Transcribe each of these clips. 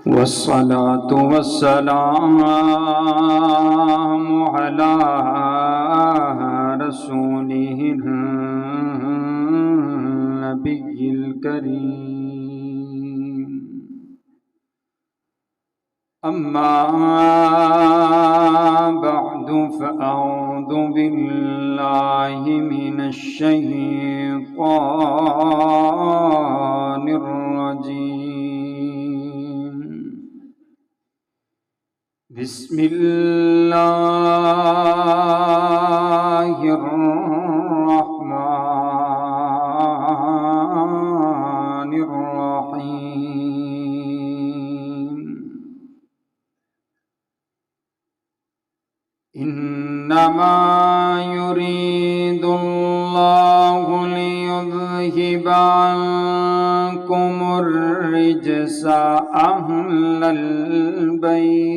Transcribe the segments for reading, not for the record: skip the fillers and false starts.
والصلاة والسلام على رسوله النبي الكريم. أما بعد فأعوذ بالله من الشيطان الرجيم. بسم الله الرحمن الرحيم. إنما يريد الله ليذهب عنكم الرجس أهل البيت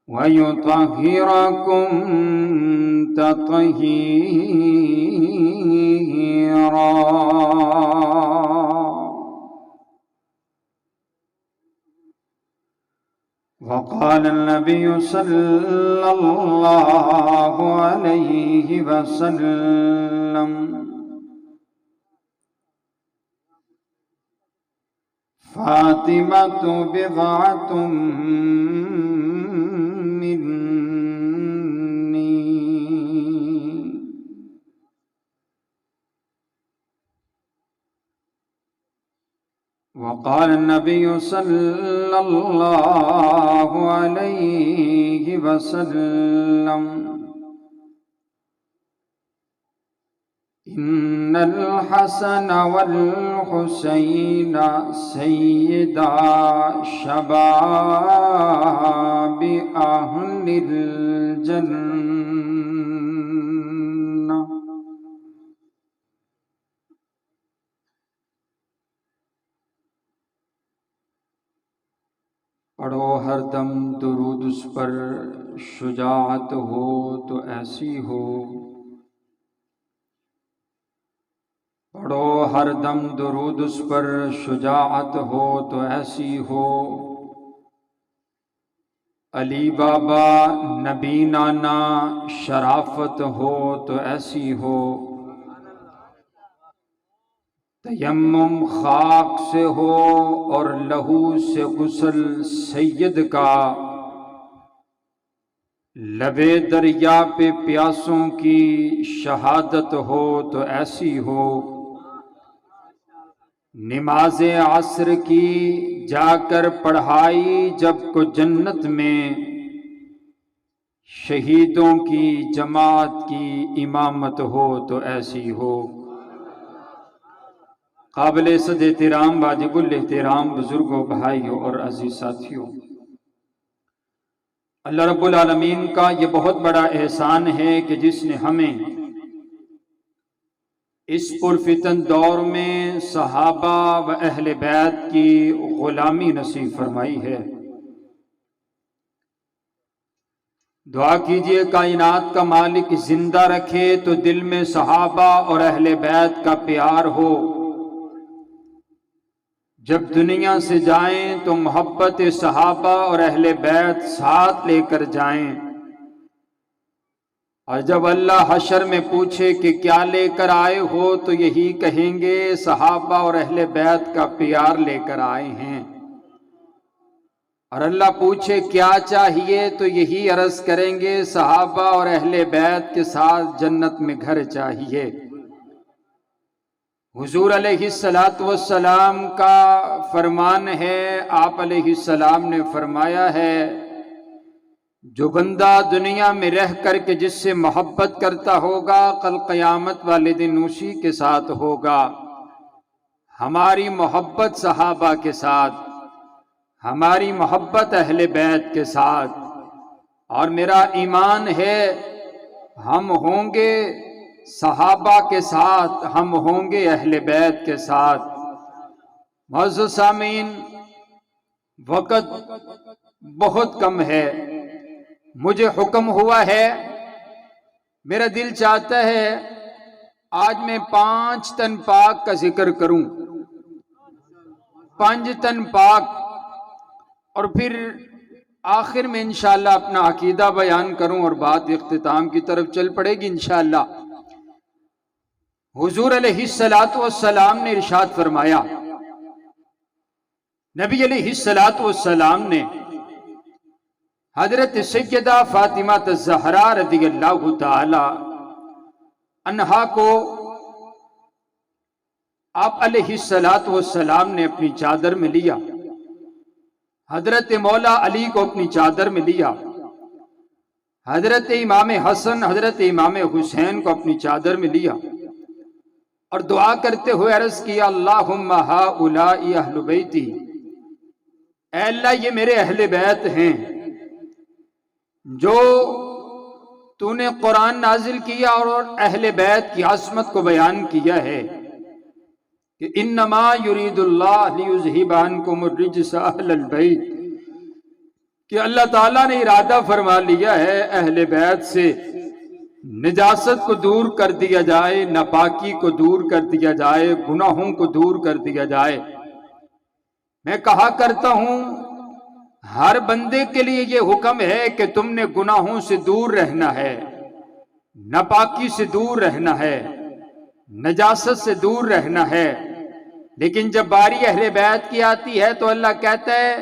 ويطهركم تطهيرا. وقال النبي صلى الله عليه وسلم: فاطمة بضعة مني. وقال النبي صلى الله عليه وسلم: إن الحسن والحسين سيدا شباب أهل الجنة. پڑھو ہر دم درود اس پر، شجاعت ہو تو ایسی ہو. پڑھو ہر دم درود اس پر، شجاعت ہو تو ایسی ہو. علی بابا نبی نانا شرافت ہو تو ایسی ہو. تیمم خاک سے ہو اور لہو سے غسل سید کا. لبے دریا پہ پیاسوں کی شہادت ہو تو ایسی ہو. نماز عصر کی جا کر پڑھائی جب کو جنت میں، شہیدوں کی جماعت کی امامت ہو تو ایسی ہو. قابل صد احترام واجب الاحترام بزرگوں، بھائیوں اور عزیز ساتھیوں، اللہ رب العالمین کا یہ بہت بڑا احسان ہے کہ جس نے ہمیں اس پرفتن دور میں صحابہ و اہل بیت کی غلامی نصیب فرمائی ہے. دعا کیجئے کائنات کا مالک زندہ رکھے تو دل میں صحابہ اور اہل بیت کا پیار ہو. جب دنیا سے جائیں تو محبت صحابہ اور اہل بیت ساتھ لے کر جائیں، اور جب اللہ حشر میں پوچھے کہ کیا لے کر آئے ہو تو یہی کہیں گے صحابہ اور اہل بیت کا پیار لے کر آئے ہیں. اور اللہ پوچھے کیا چاہیے تو یہی عرض کریں گے صحابہ اور اہل بیت کے ساتھ جنت میں گھر چاہیے. حضور علیہ السلام کا فرمان ہے، آپ علیہ السلام نے فرمایا ہے، جو بندہ دنیا میں رہ کر کے جس سے محبت کرتا ہوگا کل قیامت والے دن اسی کے ساتھ ہوگا. ہماری محبت صحابہ کے ساتھ، ہماری محبت اہل بیت کے ساتھ، اور میرا ایمان ہے ہم ہوں گے صحابہ کے ساتھ، ہم ہوں گے اہل بیت کے ساتھ. معزز سامعین، وقت بہت کم ہے. مجھے حکم ہوا ہے، میرا دل چاہتا ہے آج میں 5 تن پاک کا ذکر کروں، 5 تن پاک، اور پھر آخر میں انشاءاللہ اپنا عقیدہ بیان کروں اور بات اختتام کی طرف چل پڑے گی انشاءاللہ۔ حضور علیہ السلام نے ارشاد فرمایا، نبی علیہ السلام نے حضرت سیدہ فاطمہ الزہرا رضی اللہ تعالی عنہا کو آپ علیہ السلام نے اپنی چادر میں لیا، حضرت مولا علی کو اپنی چادر میں لیا، حضرت امام حسن حضرت امام حسین کو اپنی چادر میں لیا، اور دعا کرتے ہوئے عرض کیا، اللہم ہؤلاء اہل بیتی، اے اللہ یہ میرے اہل بیت ہیں جو تو نے قرآن نازل کیا اور اہل بیت کی عظمت کو بیان کیا ہے کہ انما یرید اللہ لیذہب عنکم الرجس اہل البیت، کہ اللہ تعالیٰ نے ارادہ فرما لیا ہے اہل بیت سے نجاست کو دور کر دیا جائے، ناپاکی کو دور کر دیا جائے، گناہوں کو دور کر دیا جائے۔ میں کہا کرتا ہوں ہر بندے کے لیے یہ حکم ہے کہ تم نے گناہوں سے دور رہنا ہے، ناپاکی سے دور رہنا ہے، نجاست سے دور رہنا ہے، لیکن جب باری اہل بیت کی آتی ہے تو اللہ کہتا ہے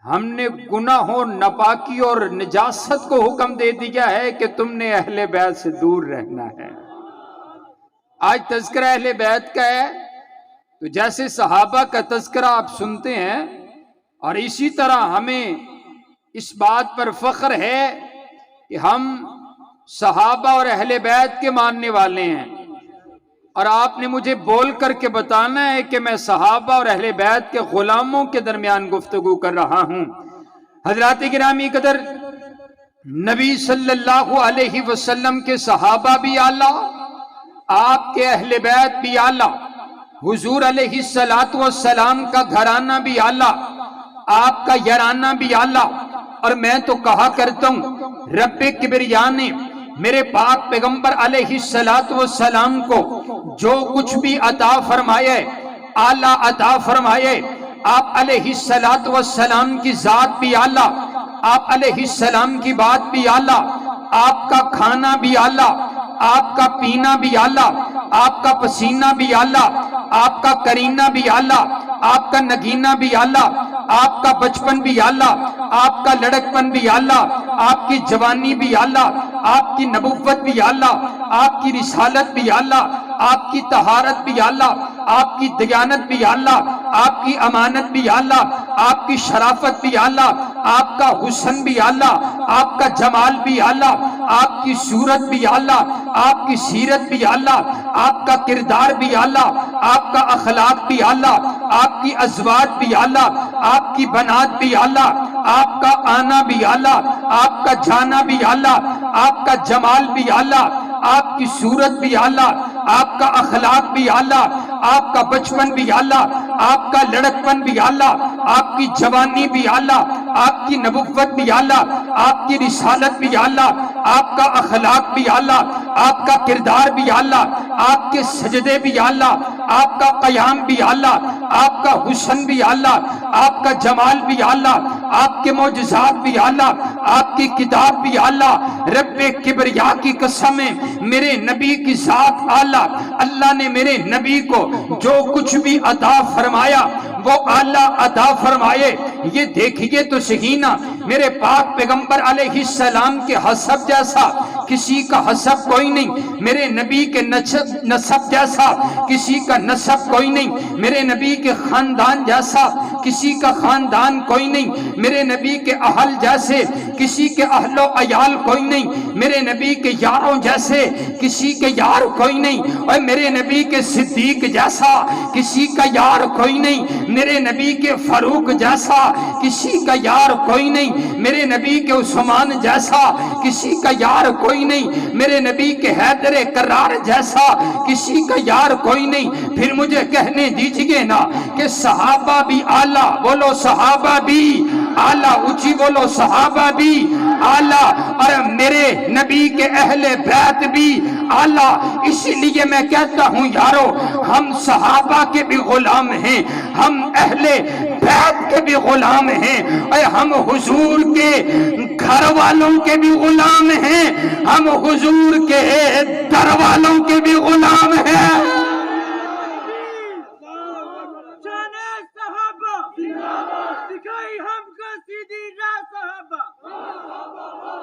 ہم نے گناہوں، ناپاکی اور نجاست کو حکم دے دیا ہے کہ تم نے اہل بیت سے دور رہنا ہے۔ آج تذکرہ اہل بیت کا ہے تو جیسے صحابہ کا تذکرہ آپ سنتے ہیں، اور اسی طرح ہمیں اس بات پر فخر ہے کہ ہم صحابہ اور اہل بیت کے ماننے والے ہیں، اور آپ نے مجھے بول کر کے بتانا ہے کہ میں صحابہ اور اہل بیت کے غلاموں کے درمیان گفتگو کر رہا ہوں۔ حضرات گرامی قدر، نبی صلی اللہ علیہ وسلم کے صحابہ بھی اعلیٰ، آپ کے اہل بیت بھی اعلیٰ، حضور علیہ السلام کا گھرانہ بھی اعلیٰ، آپ کا یارانہ بھی اعلیٰ، اور میں تو کہا کرتا ہوں رب کبریا نے میرے پاک پیغمبر علیہ السلام کو جو کچھ بھی عطا فرمائے اعلیٰ عطا فرمائے۔ آپ علیہ السلام کی ذات بھی اعلیٰ، آپ علیہ السلام کی بات بھی اعلیٰ، آپ کا کھانا بھی اعلیٰ، آپ کا پینا بھی اعلیٰ، آپ کا پسینہ بھی اعلیٰ، آپ کا کرینہ بھی اعلیٰ، آپ کا نگینہ بھی اعلیٰ، آپ کا بچپن بھی اعلیٰ، آپ کا لڑکپن بھی اعلیٰ، آپ کی جوانی بھی اعلیٰ، آپ کی نبوت بھی اعلیٰ، آپ کی رسالت بھی اعلیٰ، آپ کی طہارت بھی اعلیٰ، آپ کی دیانت بھی اعلیٰ، آپ کی امانت بھی اعلیٰ، آپ کی شرافت بھی اعلیٰ، آپ کا حسن بھی اعلیٰ، آپ کا جمال بھی اعلیٰ، آپ کی صورت بھی اعلیٰ، آپ کی سیرت بھی اعلیٰ، آپ کا کردار بھی اعلیٰ، آپ کا اخلاق بھی اعلیٰ، آپ کی ازواج بھی اعلیٰ، آپ کی بنات بھی اعلیٰ، آپ کا آنا بھی اعلیٰ، آپ کا جانا بھی اعلیٰ، آپ کا جمال بھی اعلیٰ، آپ کی صورت بھی اعلیٰ، آپ کا اخلاق بھی اعلیٰ، آپ کا بچپن بھی اعلیٰ، آپ کا لڑکپن بھی اعلیٰ، آپ کی جوانی بھی اعلیٰ، آپ کی نبوت بھی اعلیٰ، آپ کی رسالت بھی اعلیٰ، آپ کا اخلاق بھی اعلیٰ، آپ کا کردار بھی اعلیٰ، آپ کے سجدے بھی اعلیٰ، آپ کا قیام بھی اعلیٰ، آپ کا حسن بھی اعلیٰ، آپ کا جمال بھی اعلیٰ، آپ کے معجزات بھی اعلیٰ، آپ کی کتاب بھی اعلیٰ۔ رب کبریا کی قسم ہے میرے نبی کی ذات اعلیٰ، اللہ نے میرے نبی کو جو کچھ بھی عطا فرمایا وہ اعلیٰ عطا فرمائے۔ یہ دیکھئے تو صحیح نا، میرے پاک پیغمبر علیہ السلام کے حسب جیسا کسی کا حسب کوئی نہیں، میرے نبی کے نسب جیسا کسی کا نسب کوئی نہیں، میرے نبی کے خاندان جیسا کسی کا خاندان کوئی نہیں، میرے نبی کے اہل جیسے کسی کے اہل و عیال کوئی نہیں، میرے نبی کے یاروں جیسے کسی کے یار کوئی نہیں، اور میرے نبی کے صدیق جیسا کسی کا یار کوئی نہیں، میرے نبی کے فاروق جیسا کسی کا یار کوئی نہیں، میرے نبی کے عثمان جیسا کسی کا یار کوئی نہیں، میرے نبی کے حیدر کرار جیسا کسی کا یار کوئی نہیں۔ پھر مجھے کہنے دیجئے نا کہ صحابہ بھی اعلیٰ، بولو صحابہ بھی اعلیٰ، اونچی بولو صحابہ بھی اعلیٰ، اور میرے نبی کے اہل بیت بھی اعلیٰ۔ اسی لیے میں کہتا ہوں یارو، ہم صحابہ کے بھی غلام ہیں، ہم اہل بیت کے بھی غلام ہیں، اور ہم حضور کے گھر والوں کے بھی غلام ہیں، ہم حضور کے در والوں کے بھی غلام ہیں۔ دکھائی ہم کو سیدھی راہ صحابہ،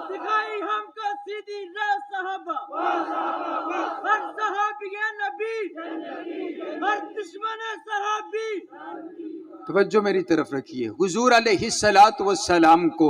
دکھائی ہم کو سیدھی راہ صحابہ، ہر صحابی نبی، ہر دشمن صحابی۔ توجہ میری طرف رکھیے، حضور علیہ السلام کو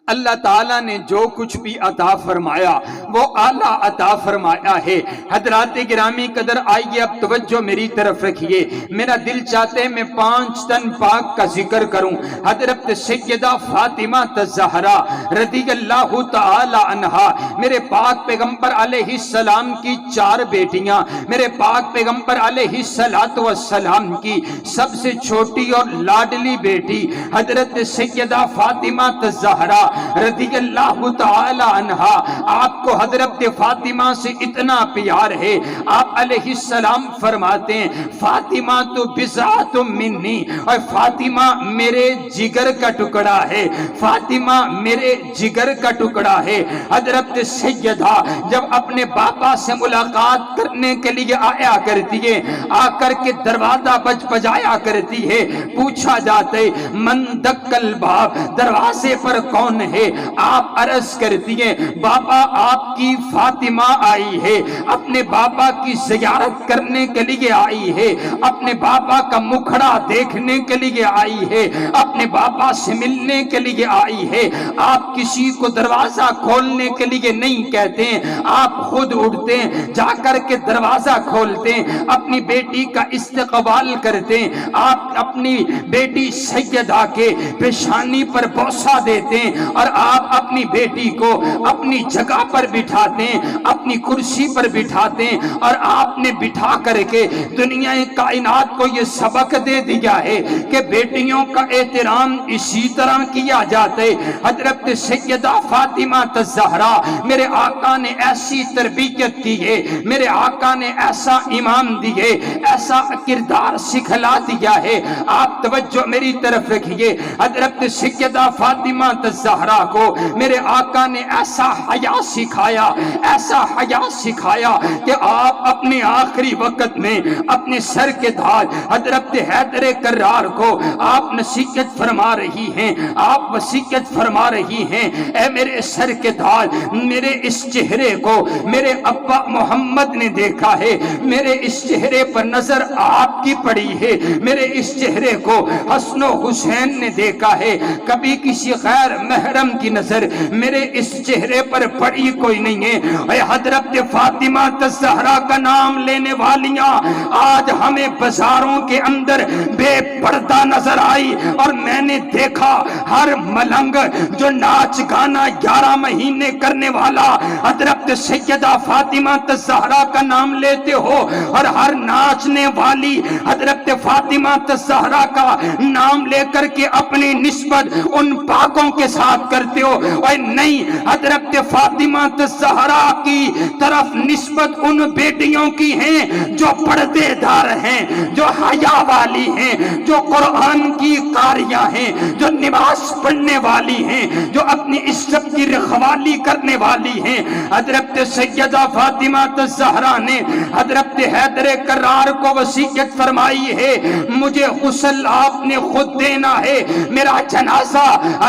اللہ تعالیٰ نے جو کچھ بھی عطا فرمایا وہ اعلیٰ عطا فرمایا ہے۔ حضرات گرامی قدر، آئیے اب توجہ میری طرف رکھیے، میرا دل چاہتے ہیں میں 5 تن پاک کا ذکر کروں۔ حضرت سیدہ فاطمہ الزہرا رضی اللہ تعالی عنہا، میرے پاک پیغمبر علیہ السلام کی 4 بیٹیاں، میرے پاک پیغمبر علیہ السلام کی سب سے چھوٹی اور لاڈلی بیٹی حضرت سیدہ فاطمہ الزہرا رضی اللہ تعالی عنہا۔ آپ کو حضرت فاطمہ سے اتنا پیار ہے، آپ علیہ السلام فرماتے ہیں فاطمہ تو بضعۃ منی، اور فاطمہ میرے جگر کا ٹکڑا ہے، فاطمہ میرے جگر کا ٹکڑا ہے۔ حضرت سیدہ جب اپنے باپا سے ملاقات کرنے کے لیے آیا کرتی ہے، آ کر کے دروازہ بجایا کرتی ہے، پوچھا جاتا ہے من دکل باب، دروازے پر کون ہے؟ آپ عرض کرتی ہیں بابا آپ کی فاطمہ آئی ہے، اپنے بابا کی زیارت کرنے کے لیے آئی ہے، اپنے بابا کا مکھڑا دیکھنے کے لیے آئی ہے، اپنے بابا سے ملنے کے لیے آئی ہے۔ آپ کسی کو دروازہ کھولنے کے لیے نہیں کہتے ہیں، آپ خود اٹھتے ہیں، جا کر کے دروازہ کھولتے ہیں، اپنی بیٹی کا استقبال کرتے ہیں، آپ اپنی بیٹی سیدہ کے پیشانی پر بوسہ دیتے ہیں، اور آپ اپنی بیٹی کو اپنی جگہ پر بٹھاتے ہیں، اپنی کرسی پر بٹھاتے ہیں، اور آپ نے بٹھا کر کے دنیا کائنات کو یہ سبق دے دیا ہے کہ بیٹیوں کا احترام اسی طرح کیا جاتا ہے۔ حضرت سیدہ فاطمہ الزہرا، میرے آقا نے ایسی تربیت کی ہے، میرے آقا نے ایسا ایمان دیے، ایسا کردار سکھلا دیا ہے۔ آپ توجہ میری طرف رکھیے، حضرت سیدہ فاطمہ الزہرا کو میرے آقا نے ایسا حیا سکھایا، ایسا حیا سکھایا کہ آپ اپنے آخری وقت میں اپنے سر کے تاج حضرت حیدر کرار کو آپ نصیحت فرما رہی ہیں، آپ وصیت فرما رہی ہیں، اے میرے سر کے تاج، میرے اس چہرے کو میرے ابا محمد نے دیکھا ہے، میرے اس چہرے پر نظر آپ کی پڑی ہے، میرے اس چہرے کو حسن و حسین نے دیکھا ہے، کبھی کسی غیر محرم کی نظر میرے اس چہرے پر پڑی کوئی نہیں ہے۔ اے حضرت فاطمہ الزہرا کا نام لینے والیاں آج ہمیں بازاروں کے اندر بے پردہ نظر آئی، اور میں نے دیکھا ہر ملنگ جو ناچ گانا 11 مہینے کرنے والا حضرت سیدہ فاطمہ الزہرا کا نام لیتے ہو، اور ہر ناچنے والی حضرت فاطمہ الزہرا کا نام لے کر کے اپنی نسبت ان پاکوں کے ساتھ کرتے ہو، اور نہیں، حضرت فاطمہ الزہرا کی طرف نسبت ان بیٹیوں کی ہیں جو پردے دار ہیں، جو حیا والی ہیں، جو قرآن کی قاریاں ہیں، جو نماز پڑھنے والی ہیں، جو اپنی عزت کی رکھوالی کرنے والی ہیں۔ حضرت سیدہ فاطمہ الزہرا نے حضرت حیدر کرار کو وصیت فرمائی ہے، مجھے غسل آپ نے خود دینا ہے، میرا جنازہ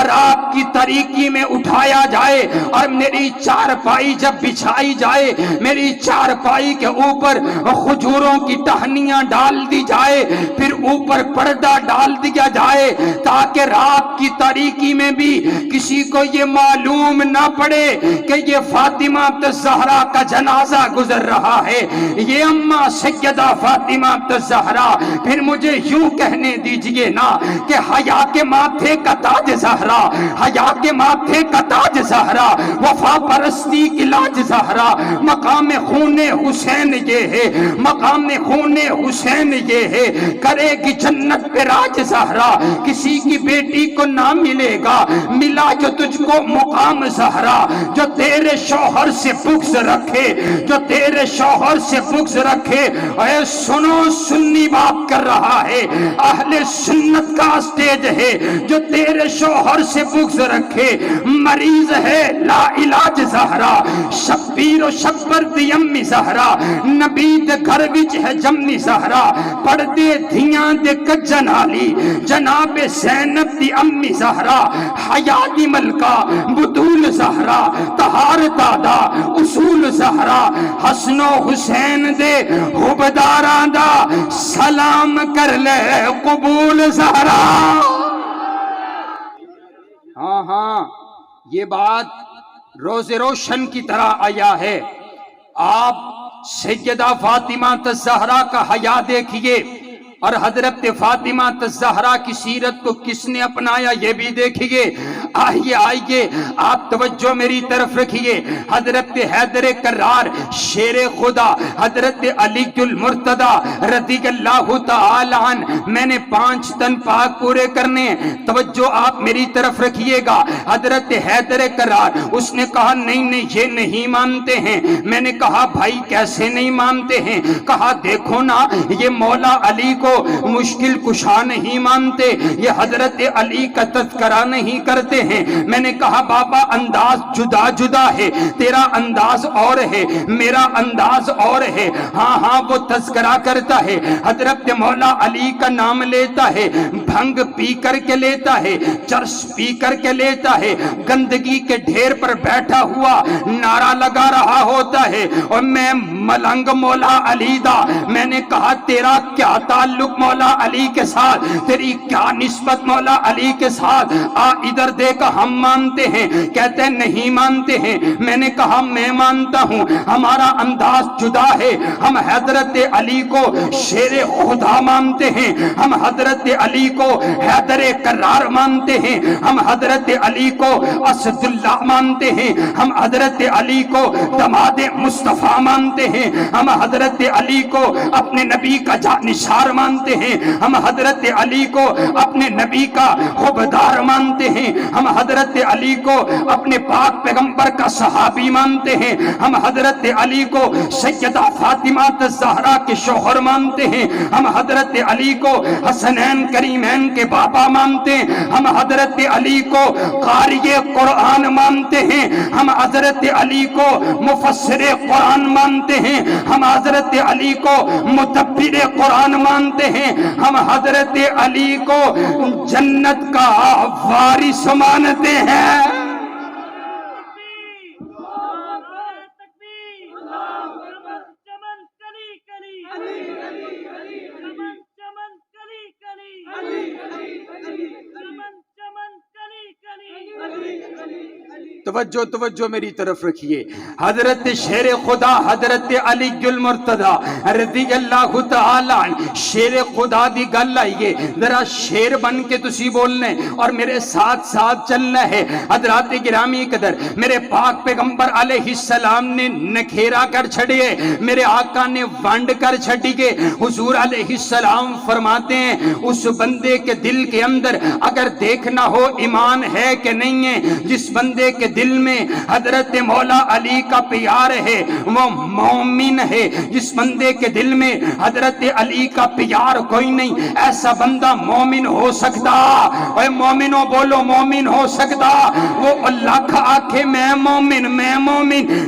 رات کی تاریکی میں اٹھایا جائے، اور میری چارپائی جب بچھائی جائے، میری چارپائی کے اوپر کھجوروں کی ٹہنیاں ڈال دی جائے، پھر اوپر پردہ ڈال دیا جائے، تاکہ رات کی تاریکی میں بھی کسی کو یہ معلوم نہ پڑے کہ یہ فاطمہ الزہرا کا جنازہ گزر رہا ہے، یہ اماں سیدہ فاطمہ الزہرا۔ پھر مجھے یوں کہنے دیجیے کیجئے نا کہ حیا کے ماتھے کا تاج زہرا، حیا کے ماتھے کا تاج زہرا، وفا پرستی کی لاج زہرا، مقام خون حسین یہ ہے، مقام خون حسین یہ ہے، کرے گی جنت پہ راج زہرا، کسی کی بیٹی کو نہ ملے گا ملا جو تجھ کو مقام زہرا، جو تیرے شوہر سے بغض رکھے، جو تیرے شوہر سے بغض رکھے، اے سنو سنی بات کر رہا ہے، اہل سنت کا اسٹیج ہے، جو تیرے شوہر سے بغض رکھے، مریض ہے لا علاج زہرا، شبیر و شبر دی امی زہرا، نبی دے گھر وچ ہے جمنی زہرا، پڑھ دے دھیاں دے کجن آلی، جناب زینب دی امی زہرا، حیا دی ملکہ بطول زہرا، طہار دادا اصول زہرا، حسن و حسین دے حبداراں دا سلام کر لے قبول زہرا۔ ہاں ہاں یہ بات روز روشن کی طرح آیا ہے۔ آپ سیدہ فاطمہ الزہرا کا حیا دیکھیے اور حضرت فاطمہ الزہرا کی سیرت کو کس نے اپنایا یہ بھی دیکھیے۔ آئیے آئیے آپ توجہ میری طرف رکھیے، حضرت حیدر کرار شیر خدا، حضرت علی المرتضی رضی اللہ تعالی عنہ، میں نے 5 تن پاک پورے کرنے، توجہ آپ میری طرف رکھیے گا۔ حضرت حیدر کرار اس نے کہا نہیں نہیں یہ نہیں مانتے ہیں، میں نے کہا بھائی کیسے نہیں مانتے ہیں؟ کہا دیکھو نا یہ مولا علی کو مشکل کشا نہیں مانتے، یہ حضرت علی کا تذکرہ نہیں کرتے ہیں۔ میں نے کہا بابا انداز جدا جدا ہے، تیرا انداز اور ہے میرا انداز اور ہے۔ ہاں ہاں وہ تذکرہ کرتا ہے، حضرت مولا علی کا نام لیتا ہے، بھنگ پی کر کے لیتا ہے، چرس پی کر کے لیتا ہے، گندگی کے ڈھیر پر بیٹھا ہوا نعرہ لگا رہا ہوتا ہے، اور میں ملنگ مولا علی دا۔ میں نے کہا تیرا کیا تعلق مولا علی کے ساتھ، تیری کیا نسبت مولا علی کے ساتھ؟ آ ادھر دیکھ ہم مانتے ہیں، کہتے ہیں نہیں مانتے ہیں۔ میں نے کہا میں مانتا ہوں، ہمارا انداز جدا ہے، ہم حضرت علی کو شیر خدا مانتے ہیں، ہم حضرت علی کو حیدر کرار مانتے ہیں، ہم حضرت علی کو اسد اللہ مانتے ہیں، ہم حضرت علی کو دماد مصطفیٰ مانتے ہیں، ہم حضرت علی کو اپنے نبی کا جانشار مانتے ہیں، ہم حضرت علی کو اپنے نبی کا حبدار مانتے ہیں، ہم حضرت علی کو اپنے پاک پیغمبر کا صحابی مانتے ہیں، ہم حضرت علی کو سیدہ فاطمہ الزہرا کے شوہر مانتے ہیں، ہم حضرت علی کو حسنین کریمین کے بابا مانتے ہیں، ہم حضرت علی کو قاری قرآن مانتے ہیں، ہم حضرت علی کو مفسر قرآن مانتے ہیں، ہم حضرت علی کو مدبر قرآن مانتے ہیں، ہم حضرت علی کو جنت کا وارث مانتے ہیں۔ توجہ توجہ میری طرف رکھیے، حضرت شیر خدا حضرت علی المرتضی رضی اللہ تعالی عنہ، شیر خدا دی گل آئیے، ذرا شیر بن کے تسی بولنے اور میرے ساتھ ساتھ چلنا ہے۔ حضرات گرامی قدر، میرے پاک پیغمبر علیہ السلام نے نکھیرا کر چھڑیے، میرے آقا نے وانڈ کر چھڑیے۔ حضور علیہ السلام فرماتے ہیں اس بندے کے دل کے اندر اگر دیکھنا ہو ایمان ہے کہ نہیں ہے، جس بندے کے دل میں حضرت مولا علی کا پیار ہے وہ مومن ہے، جس بندے کے دل میں حضرت علی کا پیار کوئی نہیں ایسا بندہ مومن ہو سکتا؟ اے مومنوں بولو مومن ہو سکتا؟ وہ اللہ کا آنکھے میں مومن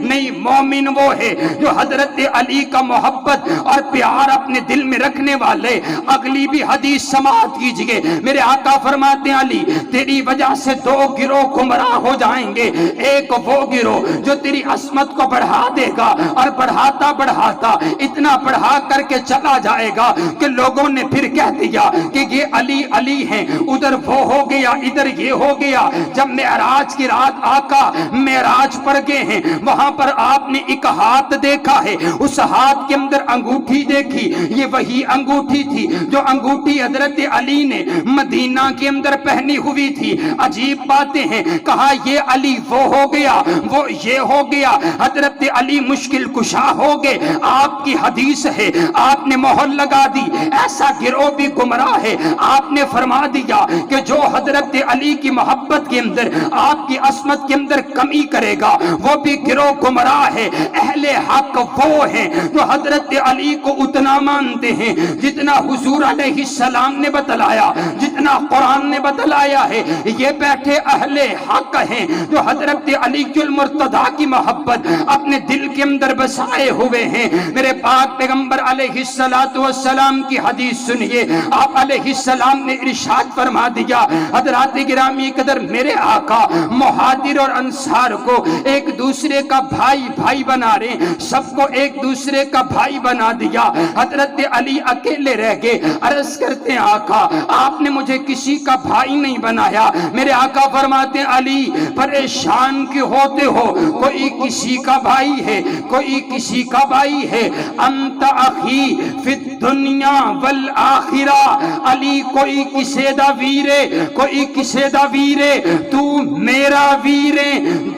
نہیں، مومن وہ ہے جو حضرت علی کا محبت اور پیار اپنے دل میں رکھنے والے۔ اگلی بھی حدیث سماعت کیجئے، میرے آقا فرماتے ہیں علی تیری وجہ سے 2 گروہ گمراہ ہو جائیں گے، ایک وہ گروہ جو تیری عظمت کو بڑھا دے گا اور بڑھاتا بڑھاتا اتنا بڑھا کر کے چلا جائے گا کہ لوگوں نے پھر کہہ دیا کہ یہ علی علی ہیں، ادھر وہ ہو گیا ادھر یہ ہو گیا۔ جب معراج کی رات آقا معراج پر گئے ہیں، وہاں پر آپ نے ایک ہاتھ دیکھا ہے، اس ہاتھ کے اندر انگوٹھی دیکھی، یہ وہی انگوٹھی تھی جو انگوٹھی حضرت علی نے مدینہ کے اندر پہنی ہوئی تھی۔ عجیب باتیں ہیں، کہا یہ علی وہ ہو گیا وہ یہ ہو گیا، حضرت علی مشکل کشا ہو گئے۔ آپ کی حدیث ہے، آپ نے مہر لگا دی، ایسا گروہ بھی گمراہ ہے۔ آپ نے فرما دیا کہ جو حضرت علی کی محبت کے اندر آپ کی عصمت کے اندر کمی کرے گا وہ بھی گروہ گمراہ ہے۔ اہل حق وہ ہیں جو حضرت علی کو اتنا مانتے ہیں جتنا حضور علیہ السلام نے بتلایا، جتنا قرآن نے بتلایا ہے۔ یہ بیٹھے اہل حق ہیں جو حضرت علی المرتضیٰ کی محبت اپنے دل کے اندر بسائے ہوئے ہیں۔ میرے پاک پیغمبر علیہ السلام کی حدیث سنیے، آپ علیہ السلام نے ارشاد فرما دیا، حضرات گرامی قدر میرے آقا مہاجر اور انصار کو ایک دوسرے کا بھائی بھائی بنا رہے، سب کو ایک دوسرے کا بھائی بنا دیا۔ حضرت علی اکیلے رہ گئے، عرض کرتے ہیں آقا آپ نے مجھے کسی کا بھائی نہیں بنایا۔ میرے آقا فرماتے ہیں علی پریشان کیوں ہوتے ہو، کوئی کسی کا بھائی ہے، کوئی کسی کا بھائی ہے۔ انت اخی فی الدنیا والآخرہ، علی کوئی کسے دا ویرے، کوئی کسے دا ویرے، تو میرا ویرے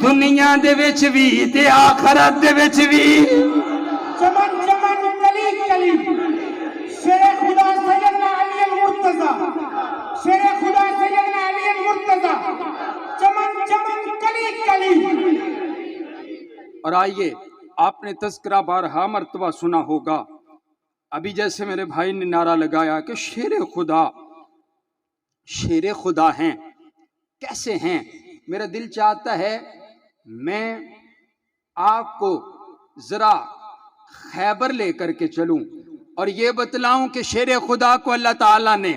دنیا دے وچ وی تے آخرت دے وچ وی۔ چمن چمن کلی کلی شیر خدا سیدنا علی المرتضیٰ، شیر خدا سیدنا علی المرتضیٰ، چمن چمن کلی کلی۔ اور آئیے آپ نے تذکرہ بارہا مرتبہ سنا ہوگا، ابھی جیسے میرے بھائی نے نعرہ لگایا کہ شیر خدا ہیں، کیسے ہیں؟ میرا دل چاہتا ہے میں آپ کو ذرا خیبر لے کر کے چلوں اور یہ بتلاؤں کہ شیر خدا کو اللہ تعالیٰ نے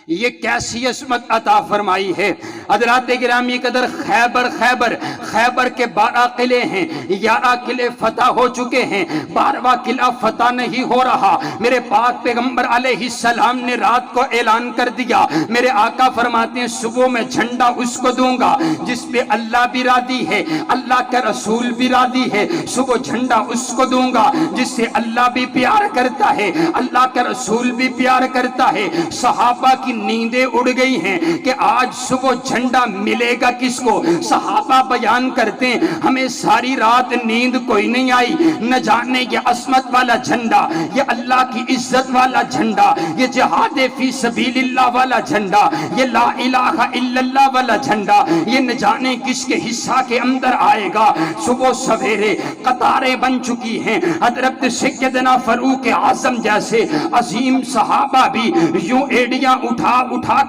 یہ کیسی عظمت عطا فرمائی ہے۔ حضرات گرامی قدر خیبر کے 12 قلعے ہیں، 11 قلعے فتح ہو چکے ہیں، 12واں قلعہ فتح نہیں ہو رہا۔ میرے پاک پیغمبر علیہ السلام نے رات کو اعلان کر دیا، میرے آقا فرماتے ہیں صبح میں جھنڈا اس کو دوں گا جس پہ اللہ بھی راضی ہے، اللہ کا رسول بھی راضی ہے۔ صبح جھنڈا اس کو دوں گا جس سے اللہ بھی پیار کرتا ہے، اللہ کا رسول بھی پیار کرتا ہے۔ صحابہ کی نیندیں اڑ گئی ہیں کہ آج صبح جھنڈا ملے گا کس کو۔ صحابہ بیان کرتے ہیں ہمیں ساری رات نیند کوئی نہیں آئی، نہ جانے یہ عصمت والا جھنڈا، یہ اللہ کی عزت والا جھنڈا، یہ جہاد فی سبیل اللہ والا جھنڈا، یہ لا الہ الا اللہ والا جھنڈا، یہ نہ جانے کس کے حصہ کے اندر آئے گا۔ صبح سویرے قطاریں بن چکی ہیں، حضرت سیدنا فاروق اعظم جیسے عظیم صحابہ بھی یوں ایڑیاں اٹھا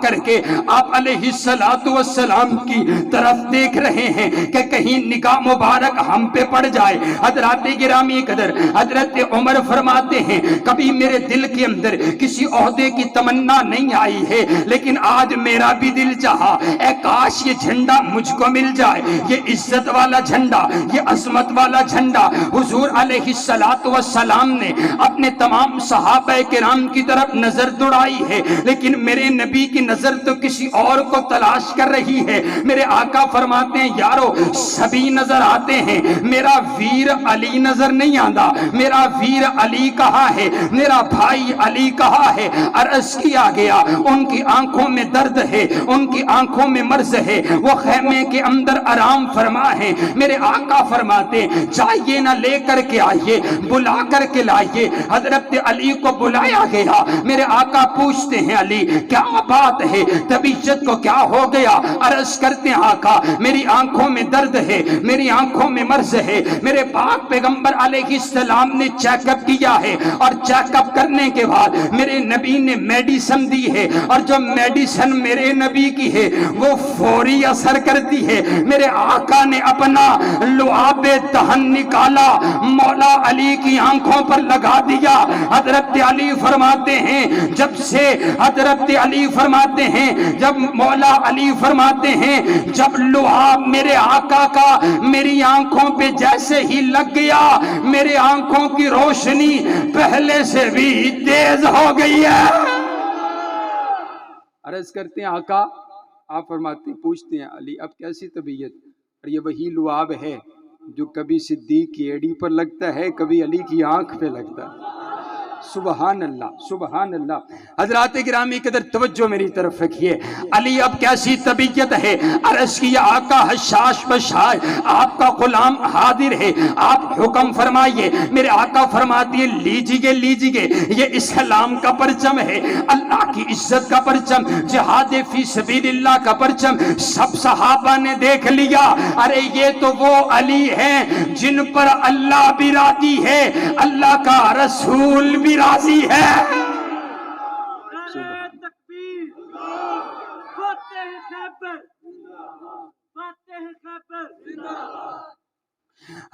کر کے آپ علیہ السلام کی طرف دیکھ رہے ہیں کہ کہیں نگاہ مبارک ہم پہ پڑ جائے۔ حضرات گرامی قدر حضرت عمر فرماتے ہیں کبھی میرے دل کے اندر کسی عہدے کی تمنا نہیں آئی ہے، لیکن آج میرا بھی دل چاہا اے کاش یہ جھنڈا مجھ کو مل جائے، یہ عزت والا جھنڈا، یہ عظمت والا جھنڈا۔ حضور علیہ السلام نے اپنے تمام صحابہ کرام کی طرف نظر دوڑائی ہے، لیکن میرے نبی کی نظر تو کسی اور کو تلاش کر رہی ہے۔ میرے آقا فرماتے ہیں یارو سبھی نظر آتے ہیں، میرا ویر علی نظر نہیں آتا، میرا ویر علی کہاں ہے، میرا بھائی علی کہاں ہے۔ عرض کیا گیا ان کی آنکھوں میں درد ہے، ان کی آنکھوں میں مرض ہے، وہ خیمے کے اندر آرام فرما ہے۔ میرے آقا فرماتے جائیے نہ لے کر کے آئیے، بلا کر کے لائیے۔ حضرت علی کو بلایا گیا، میرے آقا پوچھتے ہیں علی کیا بات ہے، طبیعت کو کیا ہو گیا؟ عرض کرتے ہیں آقا میری آنکھوں میں درد ہے، میری آنکھوں میں مرض ہے۔ میرے پاک پیغمبر علیہ السلام نے چیک اپ کیا ہے، اور چیک اپ کرنے کے بعد میرے نبی نے میڈیسن دی ہے، اور جو میڈیسن میرے نبی کی ہے وہ فوری اثر کرتی ہے۔ میرے آقا نے اپنا لعاب دہن نکالا، مولا علی کی آنکھوں پر لگا دیا۔ حضرت علی فرماتے ہیں جب سے حضرت علی فرماتے ہیں جب مولا علی فرماتے ہیں جب لعاب میرے آقا آقا کا میری آنکھوں پہ جیسے ہی لگ گیا میرے آنکھوں کی روشنی پہلے سے بھی تیز ہو گئی ہے۔ عرض کرتے ہیں آقا، آپ فرماتے ہیں، پوچھتے ہیں علی اب کیسی طبیعت؟ اور یہ وہی لعاب ہے جو کبھی صدیق کی ایڑی پر لگتا ہے، کبھی علی کی آنکھ پہ لگتا ہے۔ سبحان اللہ، سبحان اللہ۔ حضرات گرامی قدر توجہ میری طرف رکھیے، علی اب کیسی طبیعت ہے؟ عرض کیا آقا حشاش بشاش آپ کا غلام حاضر ہے، آپ حکم فرمائیے۔ میرے آقا فرماتی ہے لیجیے لیجیے، یہ اسلام کا پرچم ہے، اللہ کی عزت کا پرچم، جہاد فی سبیل اللہ کا پرچم۔ سب صحابہ نے دیکھ لیا، ارے یہ تو وہ علی ہیں جن پر اللہ بھی راضی ہے، اللہ کا رسول بھی راضی ہے۔ نعرہ تکبیر، فاتح خیبر، فاتح خیبر۔